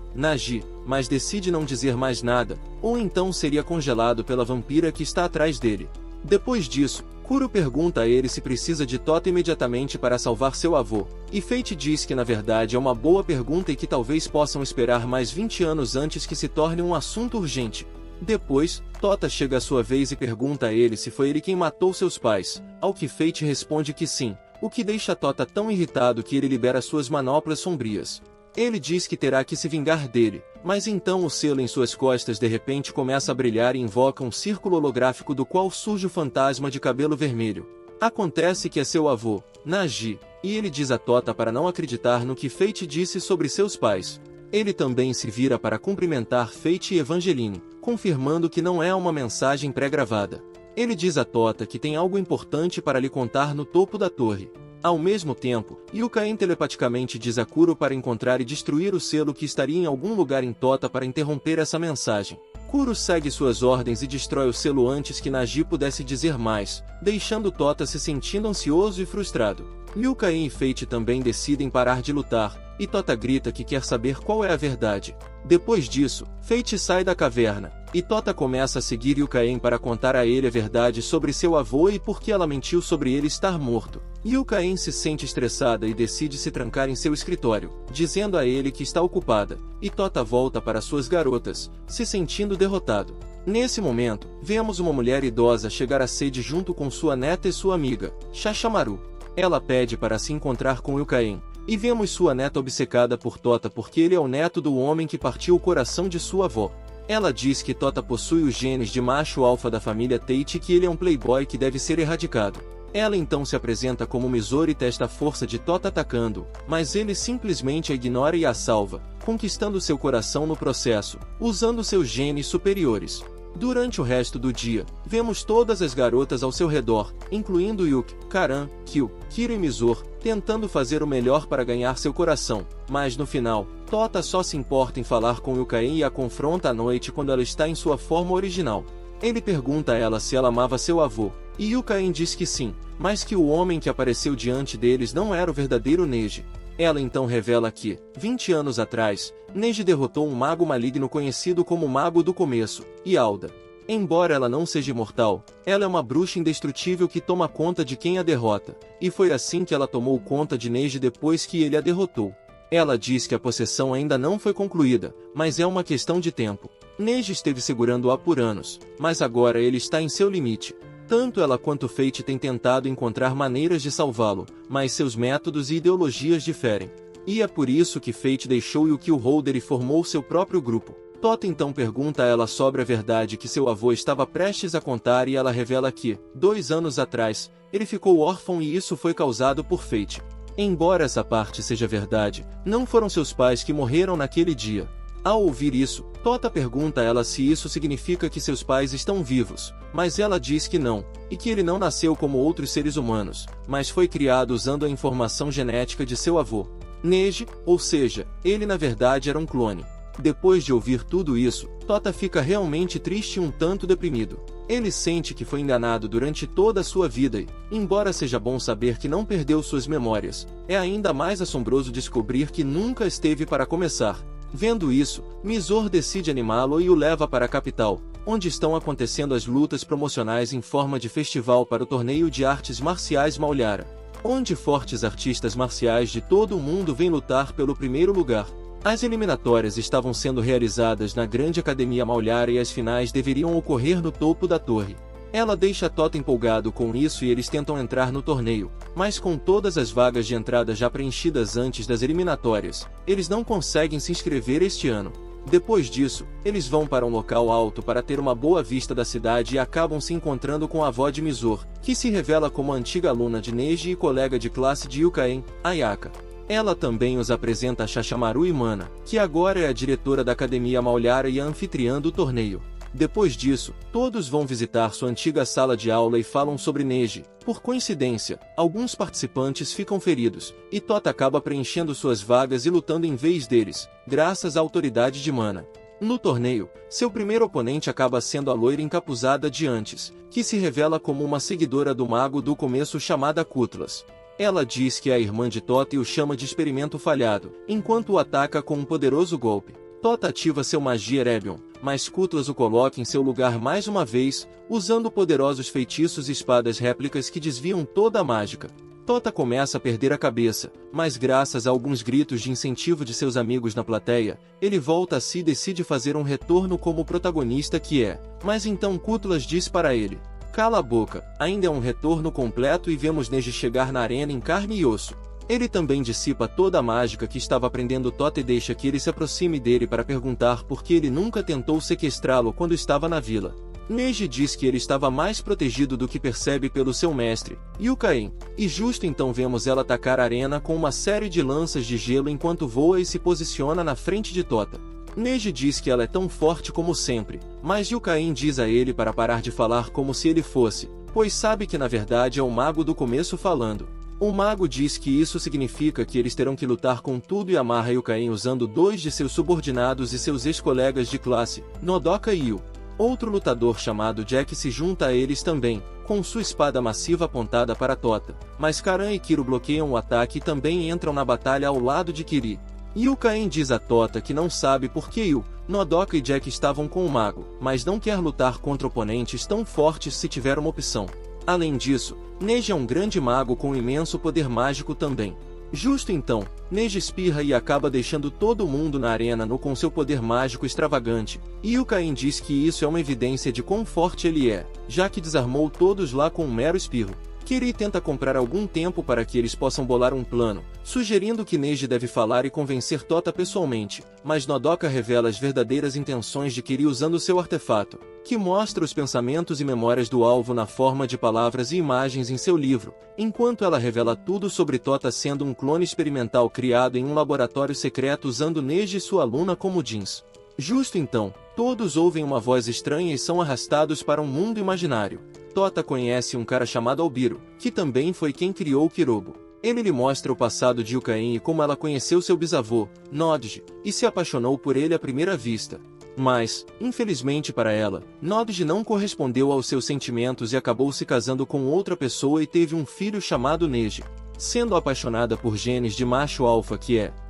mas decide não dizer mais nada, ou então seria congelado pela vampira que está atrás dele. Depois disso, Kuro pergunta a ele se precisa de Tota imediatamente para salvar seu avô, e Fate diz que na verdade é uma boa pergunta e que talvez possam esperar mais 20 anos antes que se torne um assunto urgente. Depois, Tota chega à sua vez e pergunta a ele se foi ele quem matou seus pais, ao que Fate responde que sim, o que deixa Tota tão irritado que ele libera suas manoplas sombrias. Ele diz que terá que se vingar dele, mas então o selo em suas costas de repente começa a brilhar e invoca um círculo holográfico do qual surge o fantasma de cabelo vermelho. Acontece que é seu avô, Naji, e ele diz a Tota para não acreditar no que Fate disse sobre seus pais. Ele também se vira para cumprimentar Fate e Evangeline, confirmando que não é uma mensagem pré-gravada. Ele diz a Tota que tem algo importante para lhe contar no topo da torre. Ao mesmo tempo, Yukaen telepaticamente diz a Kuro para encontrar e destruir o selo que estaria em algum lugar em Tota para interromper essa mensagem. Kuro segue suas ordens e destrói o selo antes que Naji pudesse dizer mais, deixando Tota se sentindo ansioso e frustrado. Yukaen e Fate também decidem parar de lutar, e Tota grita que quer saber qual é a verdade. Depois disso, Fate sai da caverna, e Tota começa a seguir Yukaen para contar a ele a verdade sobre seu avô e por que ela mentiu sobre ele estar morto. Yukaen se sente estressada e decide se trancar em seu escritório, dizendo a ele que está ocupada, e Tota volta para suas garotas, se sentindo derrotado. Nesse momento, vemos uma mulher idosa chegar à sede junto com sua neta e sua amiga, Shashamaru. Ela pede para se encontrar com Yukaen, e vemos sua neta obcecada por Tota porque ele é o neto do homem que partiu o coração de sua avó. Ela diz que Tota possui os genes de macho alfa da família Tate e que ele é um playboy que deve ser erradicado. Ela então se apresenta como Mizore e testa a força de Tota atacando, mas ele simplesmente a ignora e a salva, conquistando seu coração no processo, usando seus genes superiores. Durante o resto do dia, vemos todas as garotas ao seu redor, incluindo Yuki, Karan, Kyu, Kira e Mizore, tentando fazer o melhor para ganhar seu coração, mas no final, Tota só se importa em falar com Yukaen e a confronta à noite quando ela está em sua forma original. Ele pergunta a ela se ela amava seu avô, e Yukaen diz que sim, mas que o homem que apareceu diante deles não era o verdadeiro Neji. Ela então revela que, 20 anos atrás, Neji derrotou um mago maligno conhecido como Mago do Começo, Yalda. Embora ela não seja imortal, ela é uma bruxa indestrutível que toma conta de quem a derrota, e foi assim que ela tomou conta de Neji depois que ele a derrotou. Ela diz que a possessão ainda não foi concluída, mas é uma questão de tempo. Neji esteve segurando-a por anos, mas agora ele está em seu limite. Tanto ela quanto Fate têm tentado encontrar maneiras de salvá-lo, mas seus métodos e ideologias diferem. E é por isso que Fate deixou o Killholder e formou seu próprio grupo. Tota então pergunta a ela sobre a verdade que seu avô estava prestes a contar e ela revela que, 2 anos atrás, ele ficou órfão e isso foi causado por Fate. Embora essa parte seja verdade, não foram seus pais que morreram naquele dia. Ao ouvir isso, Tota pergunta a ela se isso significa que seus pais estão vivos, mas ela diz que não, e que ele não nasceu como outros seres humanos, mas foi criado usando a informação genética de seu avô, Neji, ou seja, ele na verdade era um clone. Depois de ouvir tudo isso, Tota fica realmente triste e um tanto deprimido. Ele sente que foi enganado durante toda a sua vida e, embora seja bom saber que não perdeu suas memórias, é ainda mais assombroso descobrir que nunca esteve para começar. Vendo isso, Mizore decide animá-lo e o leva para a capital, onde estão acontecendo as lutas promocionais em forma de festival para o torneio de artes marciais Maulyara, onde fortes artistas marciais de todo o mundo vêm lutar pelo primeiro lugar. As eliminatórias estavam sendo realizadas na grande academia Maulyara e as finais deveriam ocorrer no topo da torre. Ela deixa Tota empolgado com isso e eles tentam entrar no torneio, mas com todas as vagas de entrada já preenchidas antes das eliminatórias, eles não conseguem se inscrever este ano. Depois disso, eles vão para um local alto para ter uma boa vista da cidade e acabam se encontrando com a avó de Mizore, que se revela como a antiga aluna de Neji e colega de classe de Yukaen, Ayaka. Ela também os apresenta a Shashamaru Imana, que agora é a diretora da Academia Maulyara e a anfitriã do torneio. Depois disso, todos vão visitar sua antiga sala de aula e falam sobre Neji. Por coincidência, alguns participantes ficam feridos, e Tota acaba preenchendo suas vagas e lutando em vez deles, graças à autoridade de Mana. No torneio, seu primeiro oponente acaba sendo a loira encapuzada de antes, que se revela como uma seguidora do mago do começo chamada Cutlass. Ela diz que é a irmã de Tota e o chama de experimento falhado, enquanto o ataca com um poderoso golpe. Tota ativa seu magia Erebion, mas Cutlass o coloca em seu lugar mais uma vez, usando poderosos feitiços e espadas réplicas que desviam toda a mágica. Tota começa a perder a cabeça, mas graças a alguns gritos de incentivo de seus amigos na plateia, ele volta a si e decide fazer um retorno como o protagonista que é. Mas então Cutlass diz para ele: "Cala a boca, ainda é um retorno completo" e vemos Neji chegar na arena em carne e osso. Ele também dissipa toda a mágica que estava aprendendo Tota e deixa que ele se aproxime dele para perguntar por que ele nunca tentou sequestrá-lo quando estava na vila. Neji diz que ele estava mais protegido do que percebe pelo seu mestre, Yukaen, e justo então vemos ela atacar a arena com uma série de lanças de gelo enquanto voa e se posiciona na frente de Tota. Neji diz que ela é tão forte como sempre, mas Yukaen diz a ele para parar de falar como se ele fosse, pois sabe que na verdade é o mago do começo falando. O mago diz que isso significa que eles terão que lutar com tudo e amarra Yukaen usando 2 de seus subordinados e seus ex-colegas de classe, Nodoka e Yu. Outro lutador chamado Jack se junta a eles também, com sua espada massiva apontada para Tota, mas Karan e Kiro bloqueiam o ataque e também entram na batalha ao lado de Kiri. Yukaen diz a Tota que não sabe por que Yu, Nodoka e Jack estavam com o mago, mas não quer lutar contra oponentes tão fortes se tiver uma opção. Além disso, Neji é um grande mago com imenso poder mágico também. Justo então, Neji espirra e acaba deixando todo mundo na arena com seu poder mágico extravagante, e Yukain diz que isso é uma evidência de quão forte ele é, já que desarmou todos lá com um mero espirro. Kiri tenta comprar algum tempo para que eles possam bolar um plano, sugerindo que Neji deve falar e convencer Tota pessoalmente, mas Nodoka revela as verdadeiras intenções de Kiri usando seu artefato, que mostra os pensamentos e memórias do alvo na forma de palavras e imagens em seu livro, enquanto ela revela tudo sobre Tota sendo um clone experimental criado em um laboratório secreto usando Neji e sua aluna como jeans. Justo então, todos ouvem uma voz estranha e são arrastados para um mundo imaginário. Tota conhece um cara chamado Albiro, que também foi quem criou o Kirobo. Ele lhe mostra o passado de Yukain e como ela conheceu seu bisavô, Nodge, e se apaixonou por ele à primeira vista. Mas, infelizmente para ela, Nodge não correspondeu aos seus sentimentos e acabou se casando com outra pessoa e teve um filho chamado Neji. Sendo apaixonada por genes de macho alfa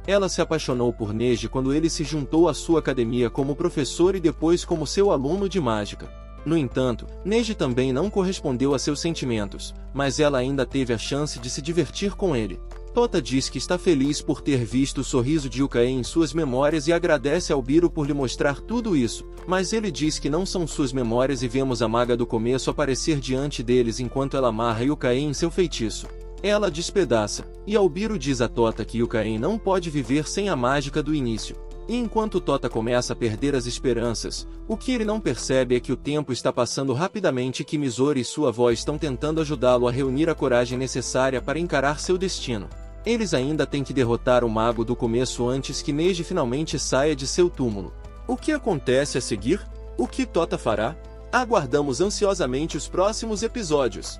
ela se apaixonou por Neji quando ele se juntou à sua academia como professor e depois como seu aluno de mágica. No entanto, Neji também não correspondeu a seus sentimentos, mas ela ainda teve a chance de se divertir com ele. Tota diz que está feliz por ter visto o sorriso de Yukain em suas memórias e agradece ao Albiro por lhe mostrar tudo isso, mas ele diz que não são suas memórias e vemos a maga do começo aparecer diante deles enquanto ela amarra Yukain em seu feitiço. Ela despedaça, e Albiro diz a Tota que Yukain não pode viver sem a mágica do início. E enquanto Tota começa a perder as esperanças, o que ele não percebe é que o tempo está passando rapidamente e que Mizori e sua avó estão tentando ajudá-lo a reunir a coragem necessária para encarar seu destino. Eles ainda têm que derrotar o mago do começo antes que Neji finalmente saia de seu túmulo. O que acontece a seguir? O que Tota fará? Aguardamos ansiosamente os próximos episódios.